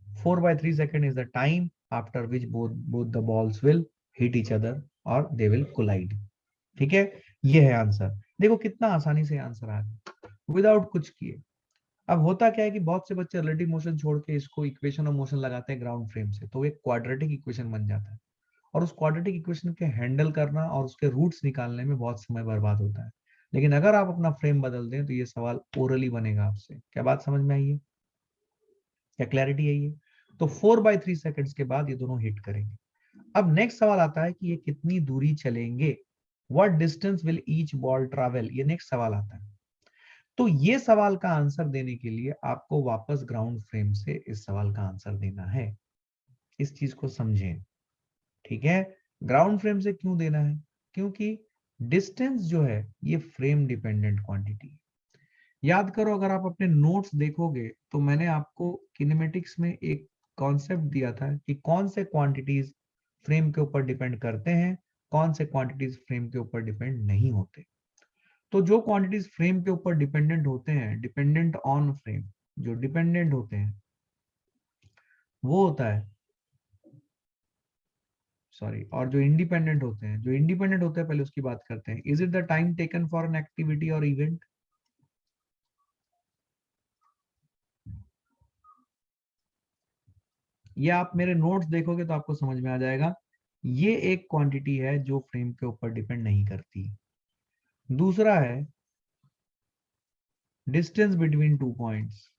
4/3 second is the time after which both the balls will hit each other और दे विल कोलाइड। ठीक है, ये है आंसर। देखो कितना आसानी से आंसर आ गया विदाउट कुछ किए। अब होता क्या है कि बहुत से बच्चे रिलेटिव मोशन छोड़ के इसको इक्वेशन ऑफ मोशन लगाते हैं ग्राउंड फ्रेम से, तो एक क्वाड्रेटिक इक्वेशन बन जाता है, और उस क्वाड्रेटिक इक्वेशन के हैंडल करना और उसके रूट्स निकालने में बहुत समय बर्बाद होता है। लेकिन अगर आप अपना फ्रेम बदल दें तो ये सवाल ओरली बनेगा आपसे। क्या बात समझ में आई है? क्या क्लैरिटी है ये? तो 4/3 सेकंड्स के बाद ये दोनों हिट करेंगे। अब नेक्स्ट सवाल आता है कि ये कितनी दूरी चलेंगे, what distance will each ball travel, ये नेक्स्ट सवाल आता है। तो ये सवाल का आंसर देने के लिए आपको वापस ग्राउंड फ्रेम से इस सवाल का आंसर देना है। इस चीज को समझें, ठीक है? ग्राउंड फ्रेम से क्यों देना है? क्योंकि डिस्टेंस जो है ये फ्रेम डिपेंडेंट क्वांटिटी है। याद करो, अगर आप अपने नोट्स देखोगे तो मैंने आपको किनेमेटिक्स में एक कॉन्सेप्ट दिया था कि कौन से क्वांटिटीज फ्रेम के ऊपर डिपेंड करते हैं, कौन से क्वांटिटीज फ्रेम के ऊपर डिपेंड नहीं होते। तो जो क्वांटिटीज फ्रेम के ऊपर डिपेंडेंट होते हैं, डिपेंडेंट ऑन फ्रेम, जो डिपेंडेंट होते हैं वो होता है, सॉरी, और जो इंडिपेंडेंट होते हैं, जो इंडिपेंडेंट होते हैं पहले उसकी बात करते हैं। Is it the time taken for an activity और इवेंट? ये आप मेरे नोट्स देखोगे तो आपको समझ में आ जाएगा। ये एक क्वांटिटी है जो फ्रेम के ऊपर डिपेंड नहीं करती। दूसरा है डिस्टेंस बिटवीन टू पॉइंट्स,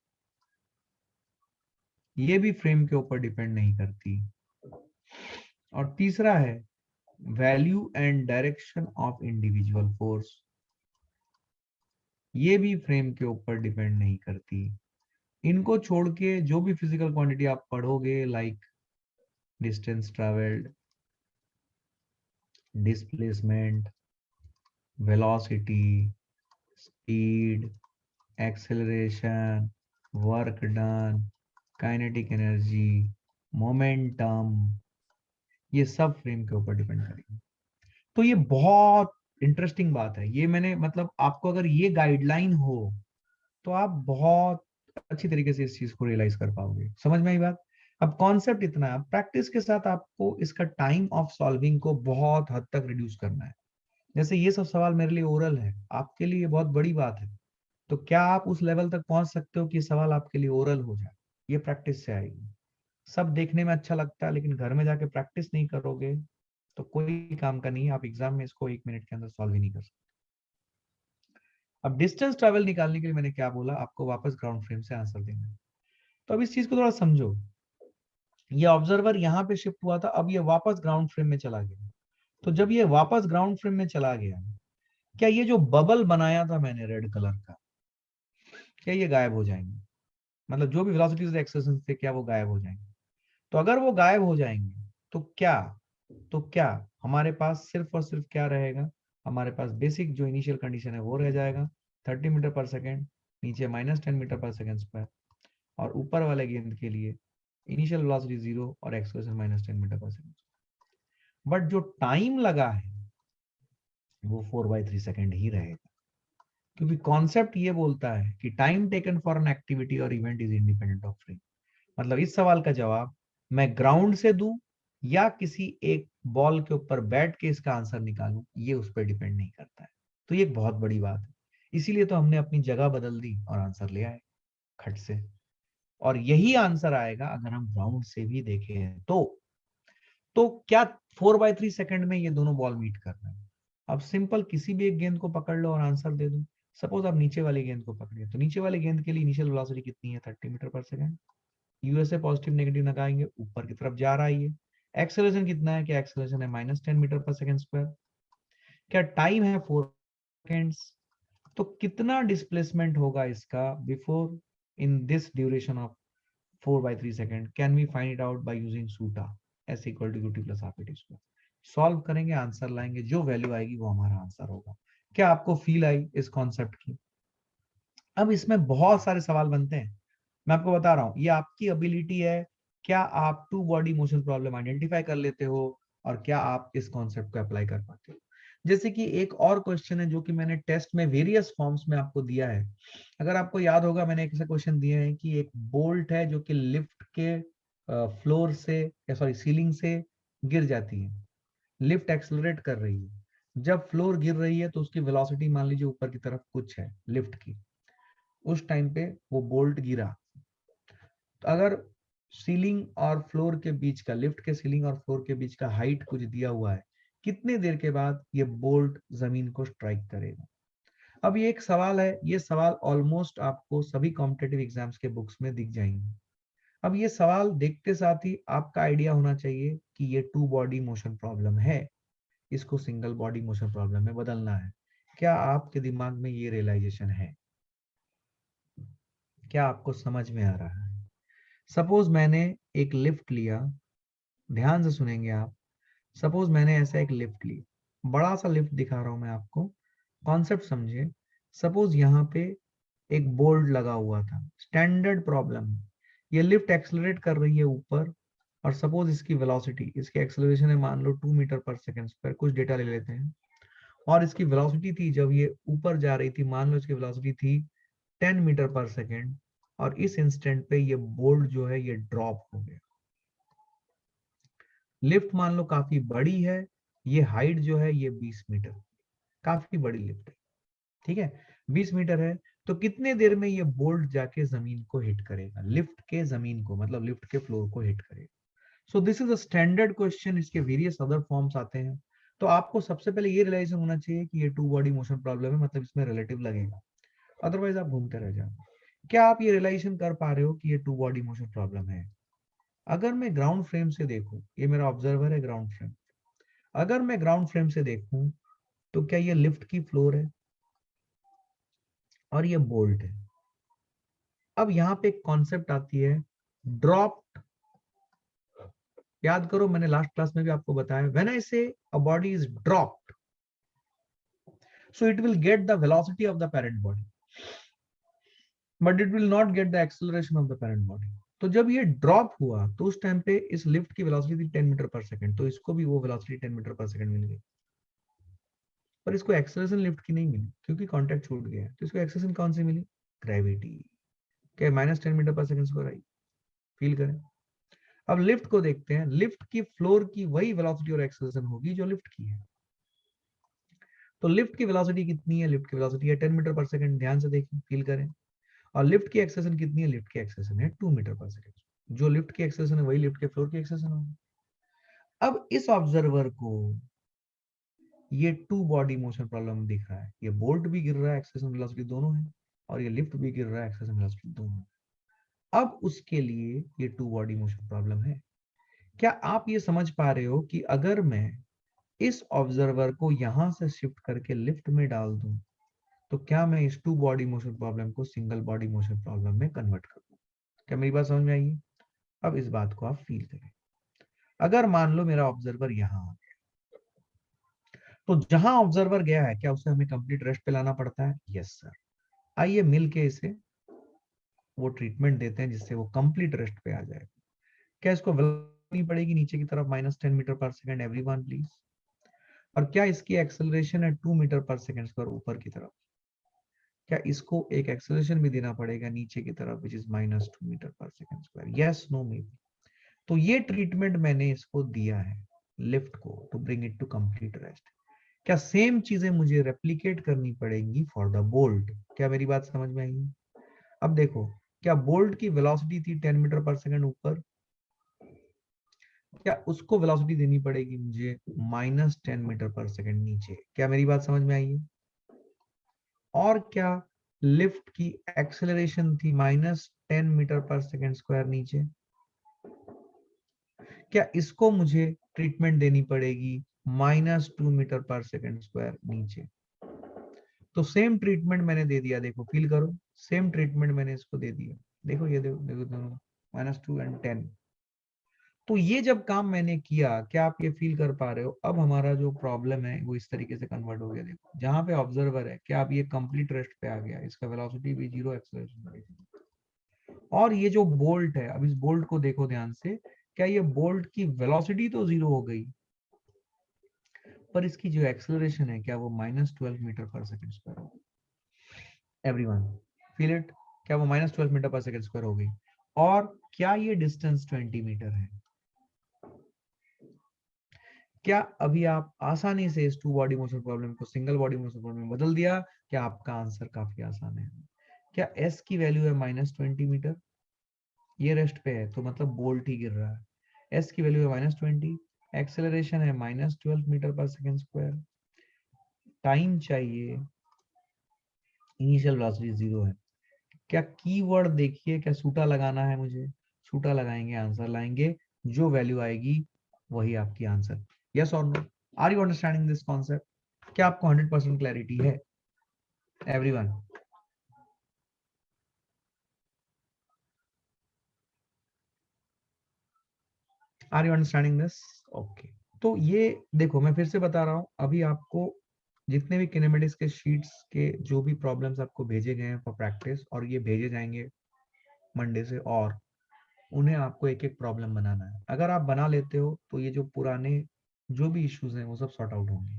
ये भी फ्रेम के ऊपर डिपेंड नहीं करती। और तीसरा है value and direction of individual force, ये भी फ्रेम के ऊपर डिपेंड नहीं करती। इनको छोड़ के जो भी फिजिकल क्वांटिटी आप पढ़ोगे, like distance travelled, displacement, velocity, speed, acceleration, work done, kinetic energy, momentum, ये सब फ्रेम के ऊपर डिपेंड करेंगे। तो ये बहुत इंटरेस्टिंग बात है। ये मैंने मतलब आपको अगर ये गाइडलाइन हो तो आप बहुत अच्छी तरीके से इस चीज को रियलाइज कर पाओगे। समझ में आई बात? अब कॉन्सेप्ट इतना है, प्रैक्टिस के साथ आपको इसका टाइम ऑफ सॉल्विंग को बहुत हद तक रिड्यूस करना है। जैसे ये सब सवाल मेरे लिए ओरल है, आपके लिए ये बहुत बड़ी बात है। तो क्या आप उस लेवल तक पहुंच सकते हो कि सवाल आपके लिए ओरल हो जाए? ये प्रैक्टिस से आएगी। सब देखने में अच्छा लगता है लेकिन घर में जाके प्रैक्टिस नहीं करोगे तो कोई काम का नहीं है। आप एग्जाम में इसको 1 मिनट के अंदर सॉल्व ही नहीं कर सकते। अब डिस्टेंस ट्रेवल निकालने के लिए मैंने क्या बोला, आपको वापस ग्राउंड फ्रेम से आंसर देना है। तो अब इस चीज को थोड़ा समझो। ये ऑब्जर्वर यहाँ पे शिफ्ट हुआ था, अब ये वापस ग्राउंड फ्रेम में चला गया। तो जब ये वापस ग्राउंड फ्रेम में चला गया, क्या ये जो बबल बनाया था मैंने रेड कलर का, क्या ये गायब हो जाएंगे? मतलब जो भी वेलोसिटीज एक्सेलरेशन थे क्या वो गायब हो जाएंगे? तो अगर वो गायब हो जाएंगे तो क्या हमारे पास सिर्फ और सिर्फ क्या रहेगा? हमारे पास बेसिक जो इनिशियल कंडीशन है वो रह जाएगा, 30 मीटर पर सेकेंड, नीचे -10 मीटर पर सेकेंड स्क्वायर, और ऊपर वाले गेंद के लिए इनिशियल वेलोसिटी 0 और एक्सेलरेशन -10 मीटर पर सेकेंड। बट जो टाइम लगा है वो 4/3 सेकेंड ही रहेगा, क्योंकि कॉन्सेप्ट ये बोलता है कि time taken for an activity और event is independent of frame. मतलब इस सवाल का जवाब मैं ग्राउंड से दूं या किसी एक बॉल के ऊपर बैठ के इसका आंसर निकालूं, ये उस पर डिपेंड नहीं करता है। तो ये एक बहुत बड़ी बात है। इसीलिए तो हमने अपनी जगह बदल दी और आंसर ले आए खट से। और यही आंसर आएगा अगर हम ग्राउंड से भी देखें तो क्या 4/3 सेकंड में ये दोनों बॉल मीट कर रहे हैं? अब सिंपल किसी भी एक गेंद को पकड़ लो और आंसर दे दो। सपोज आप नीचे वाली गेंद को पकड़िए, तो नीचे वाली गेंद के लिए इनिशियल वेलोसिटी कितनी है? 30 मीटर पर सेकेंड। यूएसए पॉजिटिव नेगेटिव लगाएंगे, ऊपर की तरफ जा रहा है ये। एक्सेलरेशन कितना है? क्या एक्सेलरेशन है? -10 मीटर पर सेकेंड स्क्वायर। क्या टाइम है 4 सेकेंड्स? तो कितना डिस्प्लेसमेंट होगा इसका before in this duration of 4/3 second? Can we find it out by using सूटा, S=QT+RPT²। सॉल्व करेंगे, आंसर लाएंगे, जो वैल्यू आएगी वो हमारा आंसर होगा। क्या आपको फील आई इस कॉन्सेप्ट की? अब इसमें बहुत सारे सवाल बनते हैं। मैं आपको बता रहा हूं, ये आपकी एबिलिटी है। क्या आप two body motion problem identify कर लेते हो और क्या आप इस कॉन्सेप्ट को अप्लाई कर पाते हो? जैसे कि एक और क्वेश्चन है जो कि मैंने टेस्ट में वेरियस फॉर्म्स में आपको दिया है। अगर आपको याद होगा, मैंने एक ऐसा क्वेश्चन दिया है कि एक बोल्ट है जो कि लिफ्ट के फ्लोर से या सॉरी सीलिंग से गिर जाती है, लिफ्ट एक्सेलरेट कर रही है, जब फ्लोर गिर रही है तो उसकी वेलोसिटी मान लीजिए ऊपर की तरफ कुछ है लिफ्ट की, उस टाइम पे वो बोल्ट गिरा, तो अगर सीलिंग और फ्लोर के बीच का, लिफ्ट के सीलिंग और फ्लोर के बीच का हाइट कुछ दिया हुआ है, कितने देर के बाद ये बोल्ट जमीन को स्ट्राइक करेगा। अब ये एक सवाल है, ये सवाल ऑलमोस्ट आपको सभी कॉम्पिटेटिव एग्जाम्स के बुक्स में दिख जाएंगे। अब ये सवाल देखते साथ ही आपका आइडिया होना चाहिए कि ये टू बॉडी मोशन प्रॉब्लम है, इसको सिंगल बॉडी मोशन प्रॉब्लम में बदलना है। क्या आपके दिमाग में ये रियलाइजेशन है? क्या आपको समझ में आ रहा है? सपोज मैंने एक लिफ्ट लिया, ध्यान से सुनेंगे आप। सपोज मैंने ऐसा एक लिफ्ट लिया, बड़ा सा लिफ्ट दिखा रहा हूं मैं आपको, कॉन्सेप्ट समझे। सपोज यहाँ पे एक बोर्ड लगा हुआ था, स्टैंडर्ड प्रॉब्लम है, ये लिफ्ट एक्सेलरेट कर रही है ऊपर, और सपोज इसकी वेलोसिटी, इसकी एक्सेलरेशन है मान लो 2 मीटर पर सेकंड स्क्वायर, कुछ डेटा ले लेते हैं, और इसकी वेलोसिटी थी जब ये ऊपर जा रही थी, मान लो इसकी वेलोसिटी थी 10 मीटर पर सेकंड, और इस इंस्टेंट पे ये बोल्ट जो है ये ड्रॉप हो गया। लिफ्ट मान लो काफी बड़ी है, ये हाइट जो है ये 20 मीटर, काफी बड़ी लिफ्ट है, ठीक है, 20 मीटर है। तो कितने देर में ये बोल्ट जाके जमीन को हिट करेगा, लिफ्ट के जमीन को, मतलब लिफ्ट के फ्लोर को हिट करेगा। सो this is a standard question, इसके वेरियस अदर फॉर्म्स आते हैं। तो आपको सबसे पहले ये रियलाइजेशन होना चाहिए कि ये टू बॉडी मोशन प्रॉब्लम है, मतलब इसमें रिलेटिव लगेगा, अदरवाइज आप घूमते रह जाओगे। क्या आप ये रियलाइजेशन कर पा रहे हो कि ये टू बॉडी मोशन प्रॉब्लम है? अगर मैं ग्राउंड फ्रेम से देखूं, ये मेरा ऑब्जर्वर है ग्राउंड फ्रेम, अगर मैं ग्राउंड फ्रेम से देखूं तो क्या ये लिफ्ट की फ्लोर है और ये बोल्ट है। अब यहाँ पे एक कॉन्सेप्ट आती है ड्रॉप। याद करो, मैंने लास्ट क्लास में भी आपको बताया, व्हेन आई से a body is dropped, so it will get the velocity of the parent body, but it will not get the acceleration of the parent body. तो जब ये ड्रॉप हुआ तो उस टाइम पे इस लिफ्ट की वेलोसिटी थी 10 मीटर पर सेकंड, तो इसको भी वो वेलोसिटी 10 मीटर पर सेकंड मिल गई, पर इसको एक्सेलरेशन लिफ्ट की नहीं मिली क्योंकि कांटेक्ट छूट गया। तो इसको एक्सेलरेशन कौन सी मिली? ग्रेविटी के -10 मीटर पर सेकंड स्क्वायर आई। फील करें। अब लिफ्ट को देखते हैं, लिफ्ट की फ्लोर की वही वेलोसिटी और एक्सेलरेशन होगी जो लिफ्ट की है। तो लिफ्ट की वेलोसिटी कितनी है? लिफ्ट की वेलोसिटी है 10 मीटर पर सेकंड, ध्यान से देखिए, फील करें। और लिफ्ट की एक्सेलरेशन कितनी है? लिफ्ट की एक्सेलरेशन है 2 मीटर पर सेकंड। जो लिफ्ट की एक्सेलरेशन है वही लिफ्ट के फ्लोर की एक्सेलरेशन होगी। अब इस ऑब्जर्वर को ये टू बॉडी मोशन प्रॉब्लम दिख रहा है, ये बोल्ट भी गिर रहा है, एक्सेलरेशन वेलोसिटी दोनों है, और ये लिफ्ट भी गिर रहा है, एक्सेलरेशन वेलोसिटी दोनों है। अब उसके लिए ये टू बॉडी मोशन प्रॉब्लम है। क्या आप ये समझ पा रहे हो कि अगर मैं इस ऑब्जर्वर को यहां से शिफ्ट करके लिफ्ट में डाल दूं, तो क्या मैं इस टू बॉडी मोशन प्रॉब्लम को सिंगल बॉडी मोशन प्रॉब्लम में कन्वर्ट कर दूं? क्या मेरी बात समझ में आई है? अब इस बात को आप फील करें। अगर मान लो मेरा ऑब्जर्वर यहाँ आ गया, तो जहां ऑब्जर्वर गया है क्या उसे हमें कंप्लीट रेस्ट पे लाना पड़ता है? Yes sir. आइए मिलके इसे वो ट्रीटमेंट देते हैं जिससे वो कंप्लीट रेस्ट पे आ जाए। क्या इसको नहीं पड़ेगी नीचे की तरफ -10 मीटर पर सेकंड, एवरीवन प्लीज? और क्या इसकी एक्सेलरेशन है 2 मीटर पर सेकंड पर ऊपर की तरफ? क्या इसको एक एक्सेलरेशन भी देना पड़ेगा नीचे की तरफ विच इज -2 मीटर पर second square? Yes, no, may? तो ये ट्रीटमेंट मैंने इसको दिया है लिफ्ट को to bring it to complete rest. क्या सेम चीजें मुझे रेप्लिकेट करनी पड़ेंगी फॉर द बोल्ट? क्या मेरी बात समझ में आई? अब देखो, क्या बोल्ट की वेलोसिटी थी 10 मीटर पर सेकंड ऊपर, क्या उसको वेलोसिटी देनी पड़ेगी मुझे -10 मीटर पर सेकंड नीचे? क्या मेरी बात समझ में आई है? और क्या लिफ्ट की एक्सेलरेशन थी -10 मीटर पर सेकंड स्क्वायर नीचे? क्या इसको मुझे ट्रीटमेंट देनी पड़ेगी -2 मीटर पर सेकंड स्क्वायर नीचे? तो सेम ट्रीटमेंट मैंने दे दिया, देखो फील करो, सेम ट्रीटमेंट मैंने इसको दे दिया। देखो ये देखो देखो दोनों -2 एंड 10। तो ये जब काम मैंने किया, क्या आप ये फील कर पा रहे हो? अब हमारा जो प्रॉब्लम है वो इस तरीके से कन्वर्ट हो गया। देखो जहां पे ऑब्जर्वर है, क्या आप ये कंप्लीट रेस्ट पे आ गया, इसका वेलोसिटी भी जीरो, एक्सेलरेशन। और ये जो बोल्ट है, अब इस बोल्ट को देखो ध्यान से, क्या ये बोल्ट की वेलोसिटी तो जीरो हो गई, पर इसकी जो एक्सेलरेशन है क्या वो -12 मीटर पर सेकंड स्क्वायर हो? Everyone feel it? क्या वो -12 मीटर पर सेकंड स्क्वायर हो गई? और क्या ये डिस्टेंस 20 मीटर है? क्या अभी आप आसानी से इस टू बॉडी मोशन प्रॉब्लम को सिंगल बॉडी मोशन प्रॉब्लम में बदल दिया? क्या आपका आंसर काफी आसान है? क्या एस की वैल्यू है -20 मीटर, ये रेस्ट पे है तो मतलब बोल्ट ही गिर रहा है। एस की वैल्यू है -20, एक्सेलरेशन है -12 मीटर पर सेकेंड स्क्वायर, टाइम चाहिए, इनिशियल वेलोसिटी 0 है। क्या कीवर्ड देखिए, क्या सूटा लगाना है मुझे? सूटा लगाएंगे, आंसर लाएंगे, जो वैल्यू आएगी वही आपकी आंसर। यस और no? Are you understanding this concept? क्या आपको 100% क्लैरिटी है everyone? Are you understanding this? Okay. तो ये देखो, मैं फिर से बता रहा हूं, अभी आपको जितने भी किनेमेटिक्स के शीट्स के जो भी प्रॉब्लम्स आपको भेजे गए हैं फॉर प्रैक्टिस, और ये भेजे जाएंगे मंडे से, और उन्हें आपको एक एक प्रॉब्लम बनाना है। अगर आप बना लेते हो तो ये जो पुराने जो भी इश्यूज हैं वो सब सॉर्ट आउट होंगे।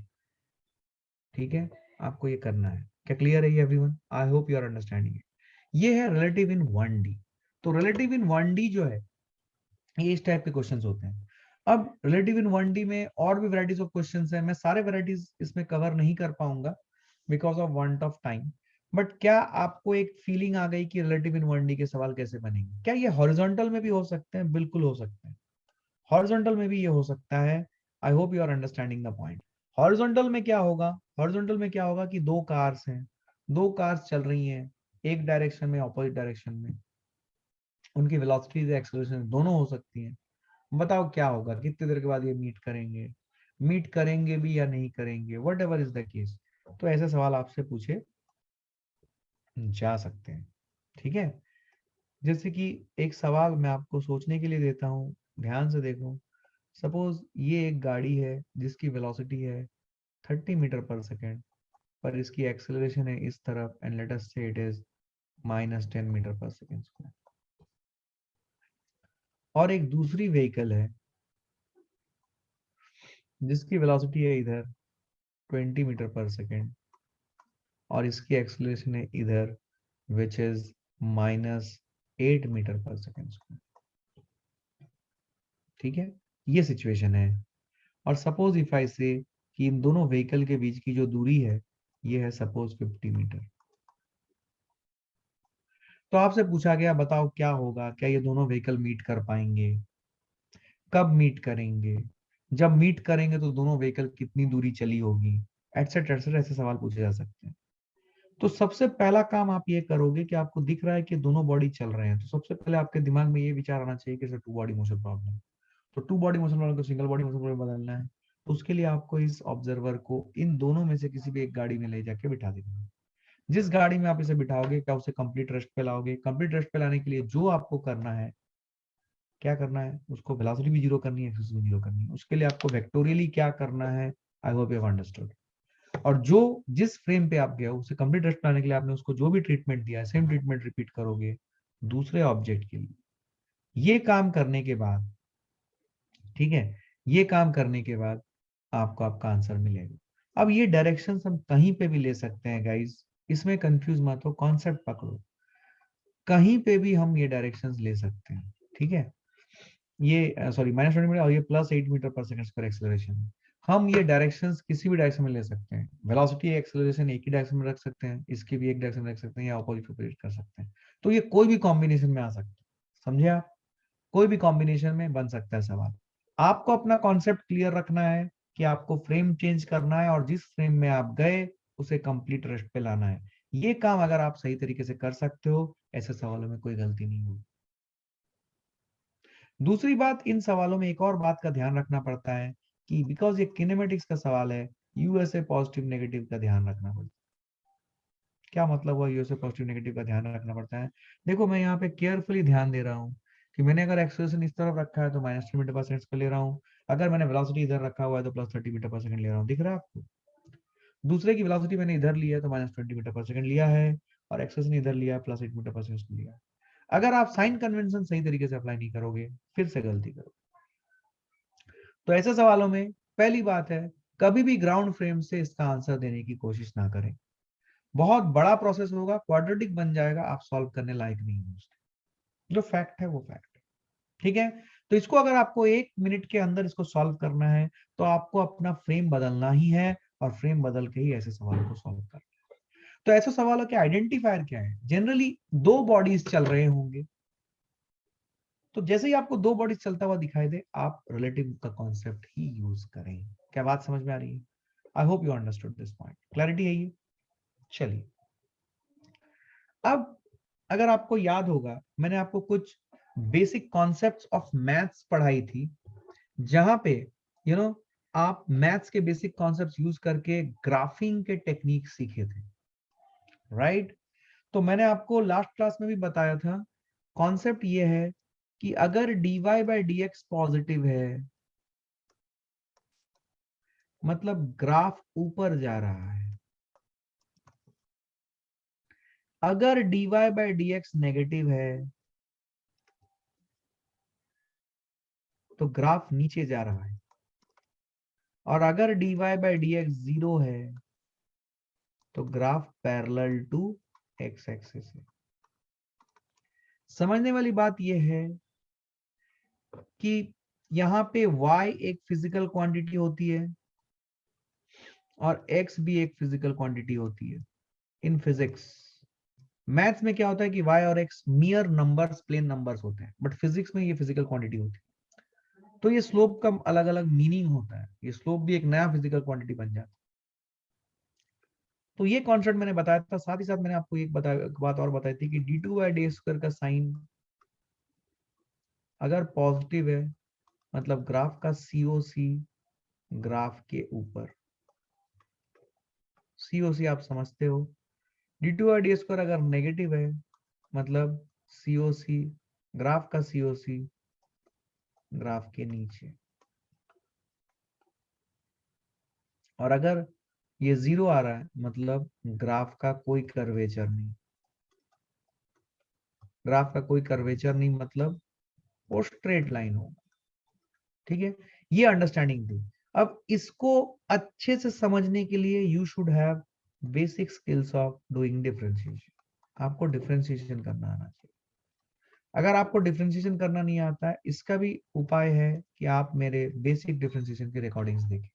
ठीक है, आपको ये करना है। क्या क्लियर है ये everyone? I hope you are understanding it. ये है रिलेटिव इन 1D। तो रिलेटिव इन 1D जो है, ये इस टाइप के क्वेश्चंस होते हैं। अब रिलेटिव इन 1D में और भी वैरायटीज ऑफ क्वेश्चंस हैं, मैं सारे वैरायटीज इसमें कवर नहीं कर पाऊंगा because of want of time. But क्या आपको एक फीलिंग आ गई कि रिलेटिव इन 1D के सवाल कैसे बनेंगे? क्या ये हॉरिजॉन्टल में भी हो सकते हैं? बिल्कुल हो सकते हैं, हॉरिजॉन्टल में भी ये हो सकता है। I hope you are understanding the point. Horizontal में क्या होगा? हॉरिजॉन्टल में क्या होगा कि दो कार्स हैं, दो कार्स चल रही हैं एक डायरेक्शन में, ऑपोजिट डायरेक्शन में, उनकी वेलोसिटीज एक्सेलरेशन दोनों हो सकती हैं। बताओ क्या होगा, कितनी देर के बाद ये मीट करेंगे? मीट करेंगे भी या नहीं करेंगे, what ever is the case. तो ऐसे सवाल आपसे पूछे जा सकते हैं। ठीक है, जैसे कि एक सवाल मैं आपको सोचने के लिए देता हूँ, ध्यान से देखो। सपोज ये एक गाड़ी है जिसकी वेलोसिटी है 30 मीटर पर सेकेंड, पर इसकी एक्सेलरेशन है इस तरफ, एंड लेट अस से इट इज -10 मीटर पर सेकेंड स्क्वायर। और एक दूसरी व्हीकल है जिसकी वेलोसिटी है इधर 20 मीटर पर सेकेंड, और इसकी एक्सेलरेशन है इधर विच इज -8 मीटर पर सेकेंड स्क्वायर। ठीक है, ये सिचुएशन है। और सपोज इफ आई से कि इन दोनों व्हीकल के बीच की जो दूरी है ये है सपोज 50 मीटर। तो आपसे पूछा गया बताओ क्या होगा, क्या ये दोनों व्हीकल मीट कर पाएंगे? कब मीट करेंगे? जब मीट करेंगे तो दोनों व्हीकल कितनी दूरी चली होगी, एटसेट्रा एटसेट्रा, ऐसे सवाल पूछे जा सकते हैं। तो सबसे पहला काम आप ये करोगे कि आपको दिख रहा है कि दोनों बॉडी चल रहे हैं, तो सबसे पहले आपके दिमाग में ये विचार आना चाहिए कि टू बॉडी मोशन प्रॉब्लम। तो टू बॉडी मोशन प्रॉब्लम को सिंगल बॉडी मोशन प्रॉब्लम बदलना है, तो उसके लिए आपको इस ऑब्जर्वर को इन दोनों में से किसी भी एक गाड़ी में ले जाके बिठा देना है। जिस गाड़ी में आप इसे बिठाओगे, क्या उसे कंप्लीट रेस्ट पे लाओगे? कंप्लीट रेस्ट पे लाने के लिए जो आपको करना है, क्या करना है? उसको वेलोसिटी भी जीरो करनी है, एक्सेलरेशन भी जीरो करनी है। उसके लिए आपको वेक्टोरियली क्या करना है? I hope you have understood. और जो जिस फ्रेम पे आप गए हो उसे कंप्लीट रेस्ट लाने के लिए आपने उसको जो भी ट्रीटमेंट दिया है, सेम ट्रीटमेंट रिपीट करोगे दूसरे ऑब्जेक्ट के लिए। ये काम करने के बाद, ठीक है, ये काम करने के बाद आपको आपका आंसर मिलेगा। अब ये डायरेक्शंस हम कहीं पे भी ले सकते हैं गाइस, इसमें कंफ्यूज मत हो, कॉन्सेप्ट पकड़ो। कहीं पे भी हम ये डायरेक्शंस ले सकते हैं। ठीक है, ये सॉरी -20 मीटर, और ये +8 मीटर पर सेकेंड पर एक्सेलरेशन है। हम ये डायरेक्शंस किसी भी डायरेक्शन में ले सकते हैं। वेलोसिटी एक्सेलरेशन एक ही डायरेक्शन में रख सकते हैं, इसकी भी एक डायरेक्शन में रख सकते हैं, या ऑपोजिट ऑपोजिट कर सकते हैं। तो ये कोई भी कॉम्बिनेशन में आ सकता है, समझे आप? कोई भी कॉम्बिनेशन में बन सकता है सवाल। आपको अपना कॉन्सेप्ट क्लियर रखना है कि आपको फ्रेम चेंज करना है, और जिस फ्रेम में आप गए उसे कंप्लीट रेस्ट पे लाना है। ये काम अगर आप सही तरीके से कर सकते हो, ऐसे सवालों में कोई गलती नहीं होगी। दूसरी बात, इन सवालों में एक और बात का ध्यान रखना पड़ता है कि बिकॉज ये किनेमेटिक्स का सवाल है, यूएसए पॉजिटिव नेगेटिव का ध्यान रखना पड़ता है। क्या मतलब हुआ यूएसए पॉजिटिव नेगेटिव का ध्यान रखना पड़ता है? देखो, मैं यहाँ पे केयरफुली ध्यान दे रहा हूँ कि मैंने अगर एक्सेलरेशन इस तरफ रखा है तो -10 मीटर पर सेकेंड ले रहा हूँ, अगर मैंने वेलोसिटी इधर रखा हुआ है तो +30 मीटर पर सेकेंड ले रहा हूँ। दिख रहा है आपको? दूसरे की वेलोसिटी मैंने इधर लिया है तो -20 मीटर पर सेकेंड लिया है, और एक्सेलरेशन इधर लिया है +8 मीटर पर सेकेंड लिया है। अगर आप साइन कन्वेंशन सही तरीके से अप्लाई नहीं करोगे, फिर से गलती करोगे। तो ऐसे सवालों में पहली बात है, कभी भी ग्राउंड फ्रेम से इसका आंसर देने की कोशिश ना करें। बहुत बड़ा प्रोसेस होगा, क्वाड्रेटिक बन जाएगा, आप सॉल्व करने लायक नहीं हो उसके। जो फैक्ट है वो फैक्ट है। ठीक है, तो इसको अगर आपको 1 मिनट के अंदर इसको सॉल्व करना है तो आपको अपना फ्रेम बदलना ही है और फ्रेम बदल के ही ऐसे सवालों को सॉल्व करना है। तो ऐसे सवालों के आइडेंटिफायर क्या है? जनरली 2 बॉडीज चल रहे होंगे, तो जैसे ही आपको 2 बॉडीज चलता हुआ दिखाई दे आप रिलेटिव का कॉन्सेप्ट ही यूज करें। क्या बात समझ में आ रही है? I hope you understood this point. Clarity है ये? चलिए, अब अगर आपको याद होगा मैंने आपको कुछ बेसिक कॉन्सेप्ट्स ऑफ मैथ्स पढ़ाई थी, जहां पे यू नो आप मैथ्स के बेसिक कॉन्सेप्ट्स यूज करके ग्राफिंग के टेक्निक सीखे थे, राइट? तो मैंने आपको लास्ट क्लास में भी बताया था, कॉन्सेप्ट ये है कि अगर dy by D x positive है मतलब ग्राफ ऊपर जा रहा है, अगर dy by D x negative है तो ग्राफ नीचे जा रहा है, और अगर dy बाई डी एक्स 0 है तो graph parallel to x axis है। समझने वाली बात यह है कि यहां पे y एक फिजिकल क्वांटिटी होती है और x भी एक फिजिकल क्वांटिटी होती है इन फिजिक्स। मैथ्स में क्या होता है कि y और x mere numbers, plain numbers होते हैं, बट फिजिक्स में ये फिजिकल क्वांटिटी होती है। तो ये स्लोप का अलग अलग मीनिंग होता है, ये स्लोप भी एक नया फिजिकल क्वांटिटी बन जाता है। तो ये कॉन्सेप्ट मैंने बताया था, साथ ही साथ मैंने आपको एक बात और बताई थी कि डी2 बाई डी स्क्वायर का साइन अगर पॉजिटिव है मतलब ग्राफ का सीओसी ग्राफ के ऊपर, सीओसी आप समझते हो, डी2 बाई डी स्क्वायर अगर नेगेटिव है मतलब सीओसी, ग्राफ का सीओसी ग्राफ के नीचे, और अगर ये 0 आ रहा है मतलब ग्राफ का कोई कर्वेचर नहीं, ग्राफ का कोई कर्वेचर नहीं मतलब वो स्ट्रेट लाइन होगा। ठीक है, ये अंडरस्टैंडिंग थी। अब इसको अच्छे से समझने के लिए you should have basic skills of doing differentiation. आपको डिफरेंशिएशन करना आना चाहिए। अगर आपको डिफरेंशिएशन करना नहीं आता है, इसका भी उपाय है कि आप मेरे बेसिक डिफरेंशिएशन के रिकॉर्डिंग्स देखें,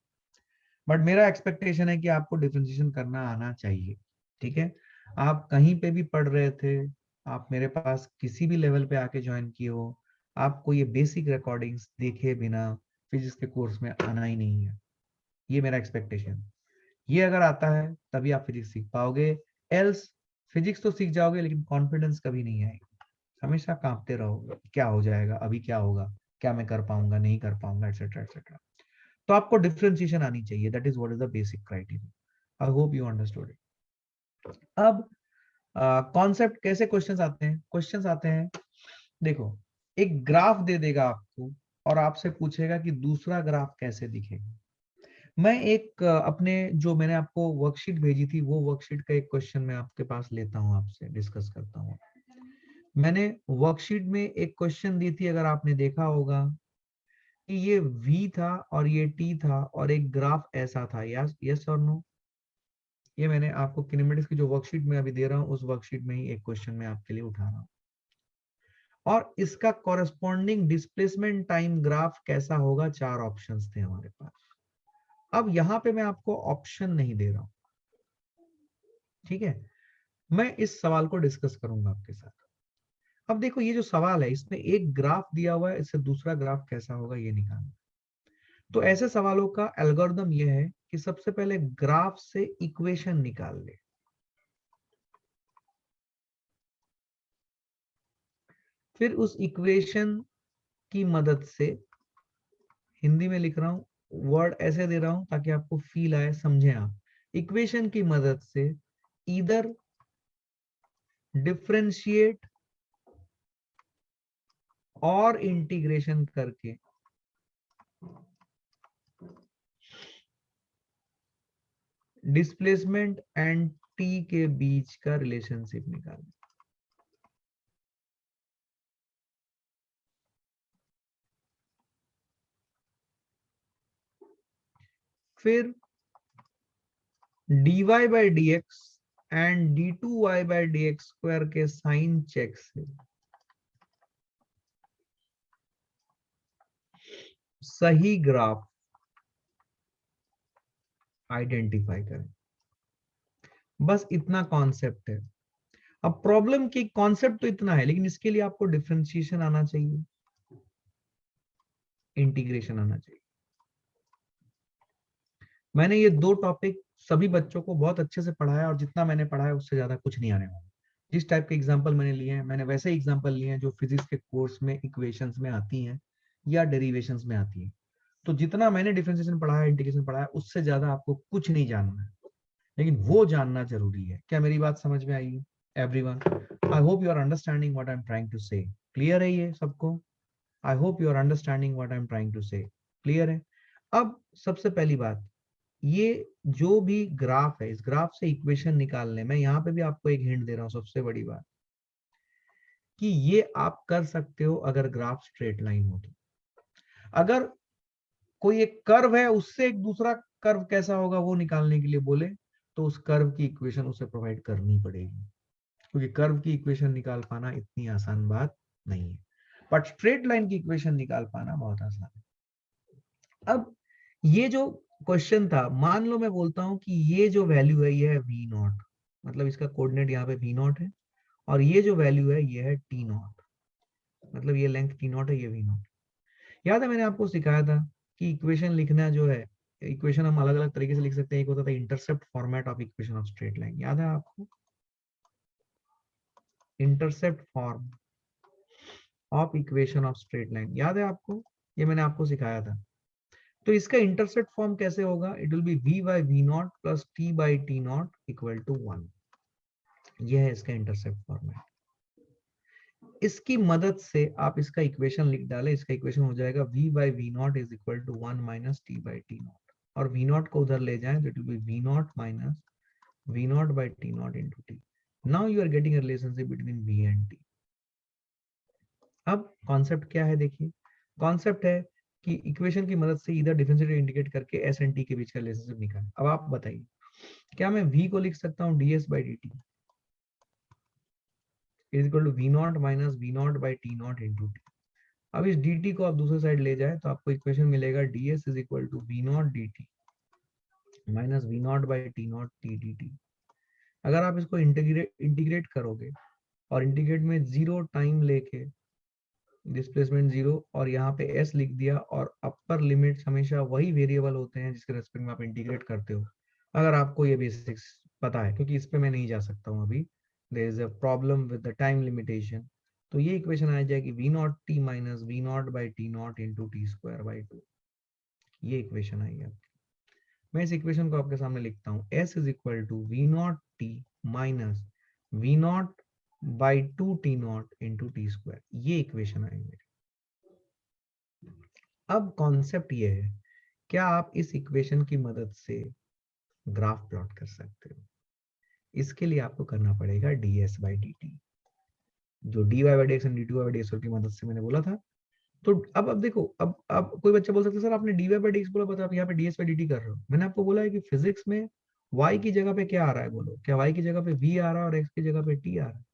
बट मेरा एक्सपेक्टेशन है कि आपको डिफरेंशिएशन करना आना चाहिए। ठीक है, आप कहीं पे भी पढ़ रहे थे, आप मेरे पास किसी भी लेवल पे आके ज्वाइन किए हो, आपको ये बेसिक रिकॉर्डिंग्स देखे बिना फिजिक्स के कोर्स में आना ही नहीं है, ये मेरा एक्सपेक्टेशन। ये अगर आता है तभी आप फिजिक्स सीख पाओगे, एल्स फिजिक्स तो सीख जाओगे लेकिन कॉन्फिडेंस कभी नहीं आएगी, हमेशा कांपते रहोगे, क्या हो जाएगा, अभी क्या होगा, क्या मैं कर पाऊंगा, नहीं कर पाऊंगा, एटसेट्रा एटसेट्रा। तो आपको डिफरेंशिएशन आनी चाहिए, that is what is the basic criteria. I hope you understood it. अब कॉन्सेप्ट कैसे क्वेश्चंस आते हैं? क्वेश्चंस आते हैं, देखो एक ग्राफ दे देगा आपको और आपसे पूछेगा कि दूसरा ग्राफ कैसे दिखेगा। मैं एक अपने जो मैंने आपको वर्कशीट भेजी थी वो वर्कशीट का एक क्वेश्चन मैं आपके पास लेता हूं, आपसे डिस्कस करता हूं। मैंने वर्कशीट में एक क्वेश्चन दी थी, अगर आपने देखा होगा कि ये V था और ये T था और एक ग्राफ ऐसा था, यस यस और नो। ये मैंने आपको किनेमेटिक्स की जो वर्कशीट में अभी दे रहा हूँ उस वर्कशीट में ही एक क्वेश्चन मैं आपके लिए उठा रहा हूँ, और इसका कॉरेस्पॉन्डिंग डिस्प्लेसमेंट टाइम ग्राफ कैसा होगा, 4 ऑप्शंस थे हमारे पास। अब यहाँ पे मैं आपको ऑप्शन नहीं दे रहा हूँ, ठीक है, मैं इस सवाल को डिस्कस करूंगा आपके साथ। अब देखो ये जो सवाल है इसमें एक ग्राफ दिया हुआ है, इससे दूसरा ग्राफ कैसा होगा ये निकालना। तो ऐसे सवालों का एल्गोरिथम यह है कि सबसे पहले ग्राफ से इक्वेशन निकाल ले, फिर उस इक्वेशन की मदद से, हिंदी में लिख रहा हूं, वर्ड ऐसे दे रहा हूं ताकि आपको फील आए, समझे आप, इक्वेशन की मदद से इधर डिफरेंशिएट और इंटीग्रेशन करके डिस्प्लेसमेंट एंड टी के बीच का रिलेशनशिप निकालना। फिर dy by D x and d2y by D x square के साइन चेक से सही ग्राफ आइडेंटिफाई करें। बस इतना कॉन्सेप्ट है। अब प्रॉब्लम की कॉन्सेप्ट तो इतना है, लेकिन इसके लिए आपको डिफरेंशिएशन आना चाहिए, इंटीग्रेशन आना चाहिए। मैंने ये दो टॉपिक सभी बच्चों को बहुत अच्छे से पढ़ाया, और जितना मैंने पढ़ाया उससे ज्यादा कुछ नहीं आने वाला। जिस टाइप के एग्जाम्पल मैंने लिए हैं, मैंने वैसे एग्जाम्पल लिए हैं जो फिजिक्स के कोर्स में इक्वेशंस में आती हैं या डेरिवेशंस में आती है। तो जितना मैंने डिफरेंशिएशन पढ़ाया, इंटीग्रेशन पढ़ाया, उससे ज्यादा आपको कुछ नहीं जानना है, लेकिन वो जानना जरूरी है। क्या मेरी बात समझ में आई everyone? I hope you are understanding what I am trying to say. Clear है ये सबको? I hope you are understanding what I am trying to say. Clear है? अब सबसे पहली बात, ये जो भी ग्राफ है, इस ग्राफ से इक्वेशन निकालने में, यहाँ पे भी आपको एक हिंट दे रहा हूँ। सबसे बड़ी बात कि ये आप कर सकते हो अगर ग्राफ स्ट्रेट लाइन हो तो। अगर कोई एक कर्व है, उससे एक दूसरा कर्व कैसा होगा वो निकालने के लिए बोले, तो उस कर्व की इक्वेशन उसे प्रोवाइड करनी पड़ेगी, क्योंकि कर्व की इक्वेशन निकाल पाना इतनी आसान बात नहीं है, बट स्ट्रेट लाइन की इक्वेशन निकाल पाना बहुत आसान है। अब ये जो क्वेश्चन था, मान लो मैं बोलता हूं कि ये जो वैल्यू है ये है v नॉट, मतलब इसका कोऑर्डिनेट यहाँ पे v नॉट है, और ये जो वैल्यू है ये है t नॉट, मतलब ये लेंथ t नॉट है, ये v नॉट। याद है मैंने आपको सिखाया था कि इक्वेशन लिखना जो है, इक्वेशन हम अलग अलग तरीके से लिख सकते हैं। एक होता था intercept format of equation of straight line, याद है आपको? Intercept form of equation of straight line, याद है आपको? ये मैंने आपको सिखाया था। तो इसका इंटरसेप्ट फॉर्म कैसे होगा? It will be v by v nought plus t by t nought equal to 1। यह है इसका इंटरसेप्ट फॉर्मेट। इसकी मदद से आप इसका इक्वेशन लिख डालें। इसका इक्वेशन हो जाएगा v by v nought is equal to 1 minus t by t nought, और v नॉट को उधर ले जाएं तो it will be v not minus v not by t nought into t. Now you are getting a relationship between v and t। अब concept क्या है देखिए, कॉन्सेप्ट है कि इक्वेशन की मदद से इधर डिफरेंशिएट इंडिकेट करके s एंड t के बीच का रिलेशनशिप निकालें। अब आप बताइए, क्या मैं v को लिख सकता हूँ ds by dt is equal to v not minus v not by t nought into t. अब इस dt को आप दूसरे साइड ले जाए तो आपको इक्वेशन मिलेगा ds is equal to v nought dt minus v not by t nought t dt। अगर आप इसको इंटीग्रेट करोगे, और इंटीग्रेट में जीरो टाइम लेके, डिस्प्लेसमेंट जीरो, और यहाँ पे s लिख दिया, और अपर लिमिट्स हमेशा वही वेरिएबल होते हैं जिसके रेस्पेक्ट में आप इंटीग्रेट करते हो। अगर आपको ये बेसिक्स पता है, क्योंकि इस पे मैं नहीं जा सकता हूँ अभी, there is a problem with the time limitation. तो ये इक्वेशन आ जाएगी v nought t minus v not by t nought into t square by 2। ये इक्वेशन आई है। मैं इस इक्वेशन को आपके सामने लिखता हूँ, s is equal to v nought t minus v not by 2 t nought into t square. ये इक्वेशन आई मेरी। अब कॉन्सेप्ट ये है, क्या आप इस इक्वेशन की मदद से ग्राफ प्लॉट कर सकते हो? इसके लिए आपको करना पड़ेगा ds बाई डी टी, जो dy by D x and D two by D x की मदद से मैंने बोला था। तो अब देखो, अब कोई बच्चा बोल सकता है सर आपने dy बाई डी एक्स बोला, बता आप यहाँ पे ds बाई डी टी कर रहे हो। मैंने आपको बोला है कि फिजिक्स में y की जगह पे क्या आ रहा है, बोलो, क्या y की जगह पे v आ रहा है और x की जगह पे t आ रहा है?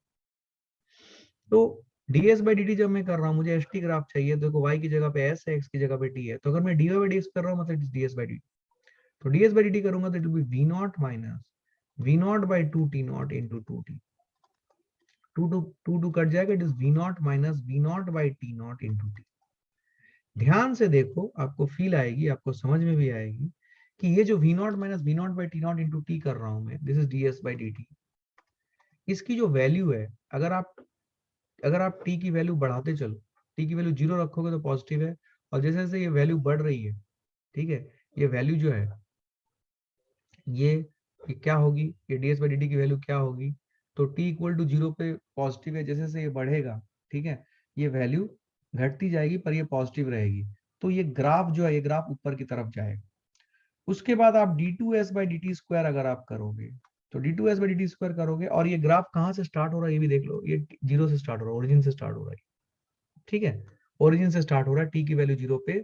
तो ds बाई डी टी जब मैं कर रहा हूँ, मुझे st ग्राफ चाहिए, देखो y की जगह पे s है, x की जगह पे t है, तो अगर मैं dy बाई डी एक्स कर रहा हूँ मतलब ds बाई डी टी, तो ds बाई डी टी करूंगा तो it will be v not minus v not by 2 t naught into 2t। 2 cut जाएगा, it is v not minus v not by t naught into t। ध्यान से देखो, आपको feel आएगी, आपको समझ में भी आएगी कि ये जो v not minus v not by t nought into T कर रहा हूं मैं, this is ds by d T. इसकी जो वैल्यू है, अगर आप t की वैल्यू बढ़ाते चलो, t की वैल्यू 0 रखोगे तो पॉजिटिव है, और जैसे जैसे ये वैल्यू बढ़ रही है, ठीक है, ये वैल्यू जो है ये क्या होगी, ये ds बाई डी टी की वैल्यू क्या होगी? तो t इक्वल टू 0 पे पॉजिटिव है, जैसे जैसे ये बढ़ेगा, ठीक है, ये वैल्यू घटती जाएगी पर ये पॉजिटिव रहेगी। तो ये ग्राफ जो है, ये ग्राफ ऊपर की तरफ जाएगा। उसके बाद आप d2s by d T square अगर आप करोगे, तो d2s by d T square करोगे, और ये ग्राफ कहाँ से स्टार्ट हो रहा है ये भी देख लो, ये 0 से स्टार्ट हो रहा है, ओरिजिन से स्टार्ट हो रहा है, ठीक है, ओरिजिन से स्टार्ट हो रहा है, t की वैल्यू 0 पे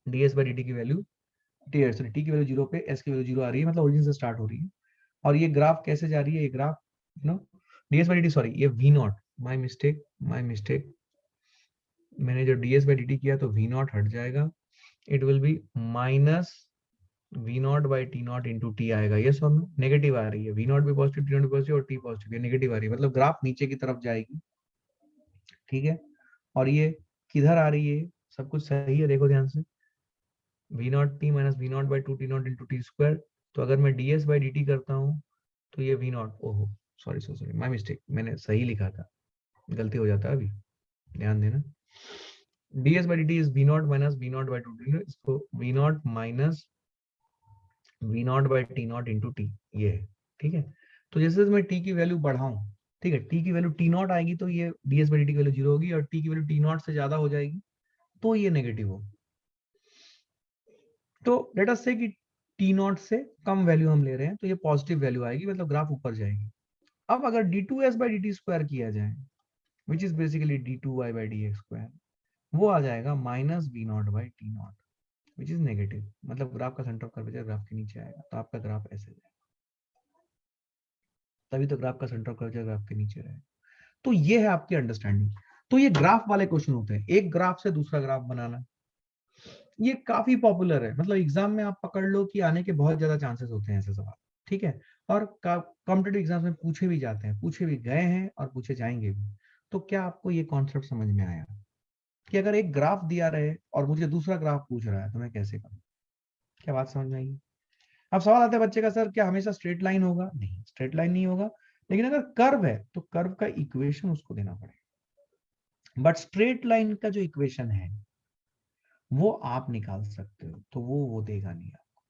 ds बाई डी टी की वैल्यू टी की वैल्यू 0 पे s की वैल्यू 0 आ रही है, मतलब ओरिजिन से स्टार्ट हो रही है। और ये ग्राफ कैसे जा रही है, ये graph no ds by d t, sorry, ये v नॉट, माय मिस्टेक, मैंने जो ds by dt किया तो v नॉट हट जाएगा, it will B minus v not by t nought into T आएगा। ये सब नेगेटिव आ रही है, v नॉट भी पॉजिटिव, टी नॉट भी पॉजिटिव और टी पॉजिटिव, ये नेगेटिव आ रही है, मतलब ग्राफ नीचे की तरफ जाएगी। ठीक है, और ये किधर आ रही है, सब कुछ सही है, देखो ध्यान से, v not T minus v not by two T nought into t square. तो अगर मैं ds बाई dt करता हूँ तो ये v नॉट, ओहो सॉरी माय मिस्टेक, मैंने सही लिखा था, गलती हो जाता है अभी, ध्यान देना। ds by dt is v not minus v not by two T, इसको v not minus v not by t nought into T, ये है। ठीक है, तो जैसे मैं t की वैल्यू बढ़ाऊं, ठीक है, t की वैल्यू t नॉट आएगी तो ये ds by dt की वैल्यू 0 होगी, और t की वैल्यू t नॉट से ज्यादा हो जाएगी तो ये नेगेटिव हो। तो लेट अस से कि t नॉट से कम वैल्यू हम ले रहे हैं तो ये पॉजिटिव वैल्यू आएगी, मतलब ग्राफ ऊपर जाएगी। अब अगर d2s by dt स्क्वायर किया जाए, which is basically d2y by dx square, वो आ जाएगा minus v not by t not, which is negative, मतलब ग्राफ का सेंटर ऑफ कर्वेचर ग्राफ के नीचे आएगा, तो आपका ग्राफ ऐसे जाएगा, तभी तो ग्राफ का सेंटर ऑफ कर्वेचर ग्राफ के नीचे रहेगा। तो ये है आपकी अंडरस्टैंडिंग। तो ये ग्राफ वाले क्वेश्चन होते हैं, एक ग्राफ से दूसरा ग्राफ बनाना, ये काफी पॉपुलर है, मतलब एग्जाम में आप पकड़ लो कि आने के बहुत ज्यादा चांसेस होते हैं ऐसे सवाल। ठीक है, और कॉम्पिटेटिव एग्जाम में पूछे भी जाते हैं, पूछे भी गए हैं और पूछे जाएंगे भी। तो क्या आपको ये कॉन्सेप्ट समझ में आया कि अगर एक ग्राफ दिया रहे और मुझे दूसरा ग्राफ पूछ रहा है तो मैं कैसे करूं? क्या बात समझ में आई? अब सवाल आता है बच्चे का, सर क्या हमेशा स्ट्रेट लाइन होगा? नहीं, स्ट्रेट लाइन नहीं होगा, लेकिन अगर कर्व है तो कर्व का इक्वेशन उसको देना पड़ेगा। बट स्ट्रेट लाइन का जो इक्वेशन है वो आप निकाल सकते हो, तो वो देगा नहीं आपको,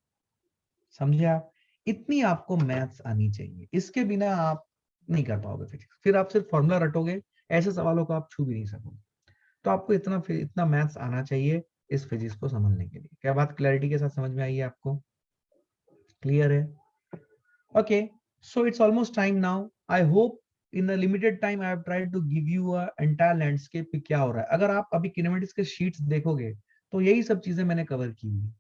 समझे आप? इतनी आपको मैथ्स आनी चाहिए, इसके बिना आप नहीं कर पाओगे फिजिक्स, फिर आप सिर्फ फॉर्मूला रटोगे, ऐसे सवालों को आप छू भी नहीं सकोगे। तो आपको इतना मैथ्स आना चाहिए इस फिजिक्स को समझने के लिए। क्या बात क्लैरिटी के साथ समझ में आई है आपको? क्लियर है? Okay, so it's almost time now. I hope in the limited time I have tried to give you a entire landscape कि क्या हो रहा है। अगर आप अभी किनेमेटिक्स के शीट्स देखोगे तो यही सब चीजें मैंने कवर की हुई।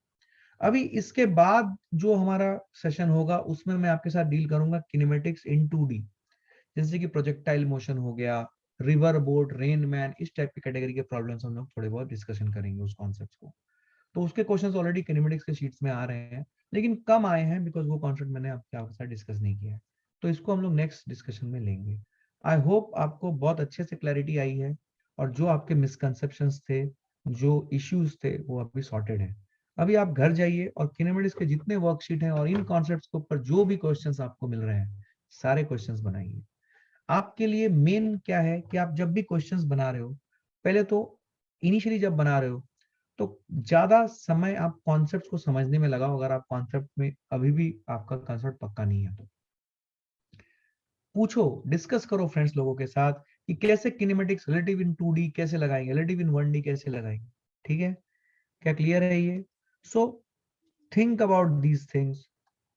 अभी इसके बाद जो हमारा सेशन होगा उसमें मैं आपके साथ डील करूंगा किनेमेटिक्स इन 2D, जैसे कि प्रोजेक्टाइल मोशन हो गया, रिवर बोट, रेन मैन, इस टाइप की कैटेगरी के प्रॉब्लम्स हम लोग थोड़े बहुत डिस्कशन करेंगे उस कॉन्सेप्ट को। तो उसके क्वेश्चंस ऑलरेडी किनेमेटिक्स के शीट्स में आ रहे हैं, लेकिन कम आए हैं बिकॉज वो कॉन्सेप्ट मैंने आपके साथ डिस्कस नहीं किया है। तो इसको हम लोग नेक्स्ट डिस्कशन में लेंगे। आई होप आपको बहुत अच्छे से क्लैरिटी आई है, और जो आपके मिसकंसेप्शंस थे, जो इश्यूज थे, वो अभी सॉर्टेड है। अभी आप घर जाइए और किनेमेटिक्स के जितने वर्कशीट हैं और इन कॉन्सेप्ट्स के ऊपर जो भी क्वेश्चंस आपको मिल रहे हैं, सारे क्वेश्चंस बनाइए। आपके लिए मेन क्या है कि आप जब भी क्वेश्चंस बना रहे हो, पहले तो इनिशियली जब बना रहे हो तो ज्यादा समय आप कॉन्सेप्ट को समझने में लगाओ, अगर आप कॉन्सेप्ट में अभी भी आपका कॉन्सेप्ट पक्का नहीं है तो पूछो, डिस्कस करो फ्रेंड्स लोगों के साथ कि कैसे किनेमेटिक्स रिलेटिव इन 2D कैसे लगाएंगे, रिलेटिव इन 1D कैसे लगाएंगे। ठीक है, क्या क्लियर है ये? So think about these things,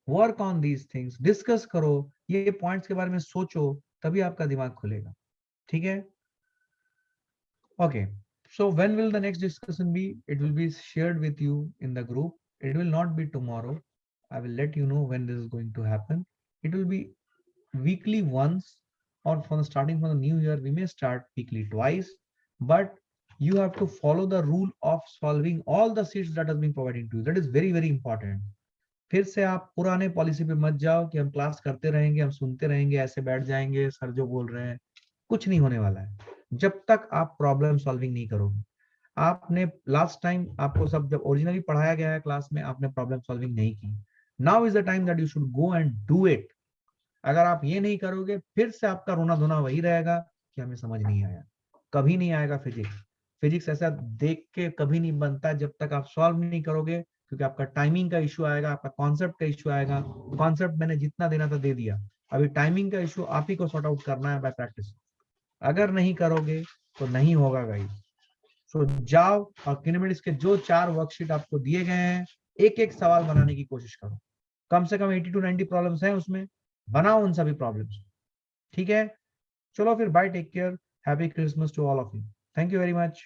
work on these things, discuss करो, ये पॉइंट्स के बारे में सोचो, तभी आपका दिमाग खुलेगा। ठीक है, okay, so when will the next discussion be? It will be shared with you in the group. It will not be tomorrow. I will let you know when this is going to happen. It will be weekly once, or from the starting from the new year we may start weekly twice, but you have to follow the rule of solving all the sheets that has been provided to you. That is very very important. फिर से आप पुराने policy पे मत जाओ कि हम class करते रहेंगे, हम सुनते रहेंगे, ऐसे बैठ जाएंगे, सर जो बोल रहे हैं। कुछ नहीं होने वाला है जब तक आप प्रॉब्लम सॉल्विंग नहीं करोगे। आपने लास्ट टाइम आपको सब जब ओरिजिनली पढ़ाया गया है क्लास में, आपने प्रॉब्लम सॉल्विंग नहीं की। Now is the time that you should go and do it. अगर आप ये नहीं करोगे फिर से आपका रोना धोना वही रहेगा कि हमें समझ नहीं आया। कभी नहीं आएगा फिजिक्स। फिजिक्स ऐसा देख के कभी नहीं बनता जब तक आप सॉल्व नहीं करोगे, क्योंकि आपका टाइमिंग का इश्यू आएगा, आपका कॉन्सेप्ट का इश्यू आएगा। कॉन्सेप्ट मैंने जितना देना था दे दिया, अभी टाइमिंग का इश्यू आप ही को सॉर्ट आउट करना है बाय प्रैक्टिस। अगर नहीं करोगे तो नहीं होगा गाइस। सो जाओ और किनेमेटिक्स के जो 4 वर्कशीट आपको दिए गए हैं, एक एक सवाल बनाने की कोशिश करो। कम से कम 80 to 90 प्रॉब्लम्स हैं उसमें, बनाओ उन सभी प्रॉब्लम्स। ठीक है, चलो फिर bye, take care, happy Christmas to all of you, thank you very much.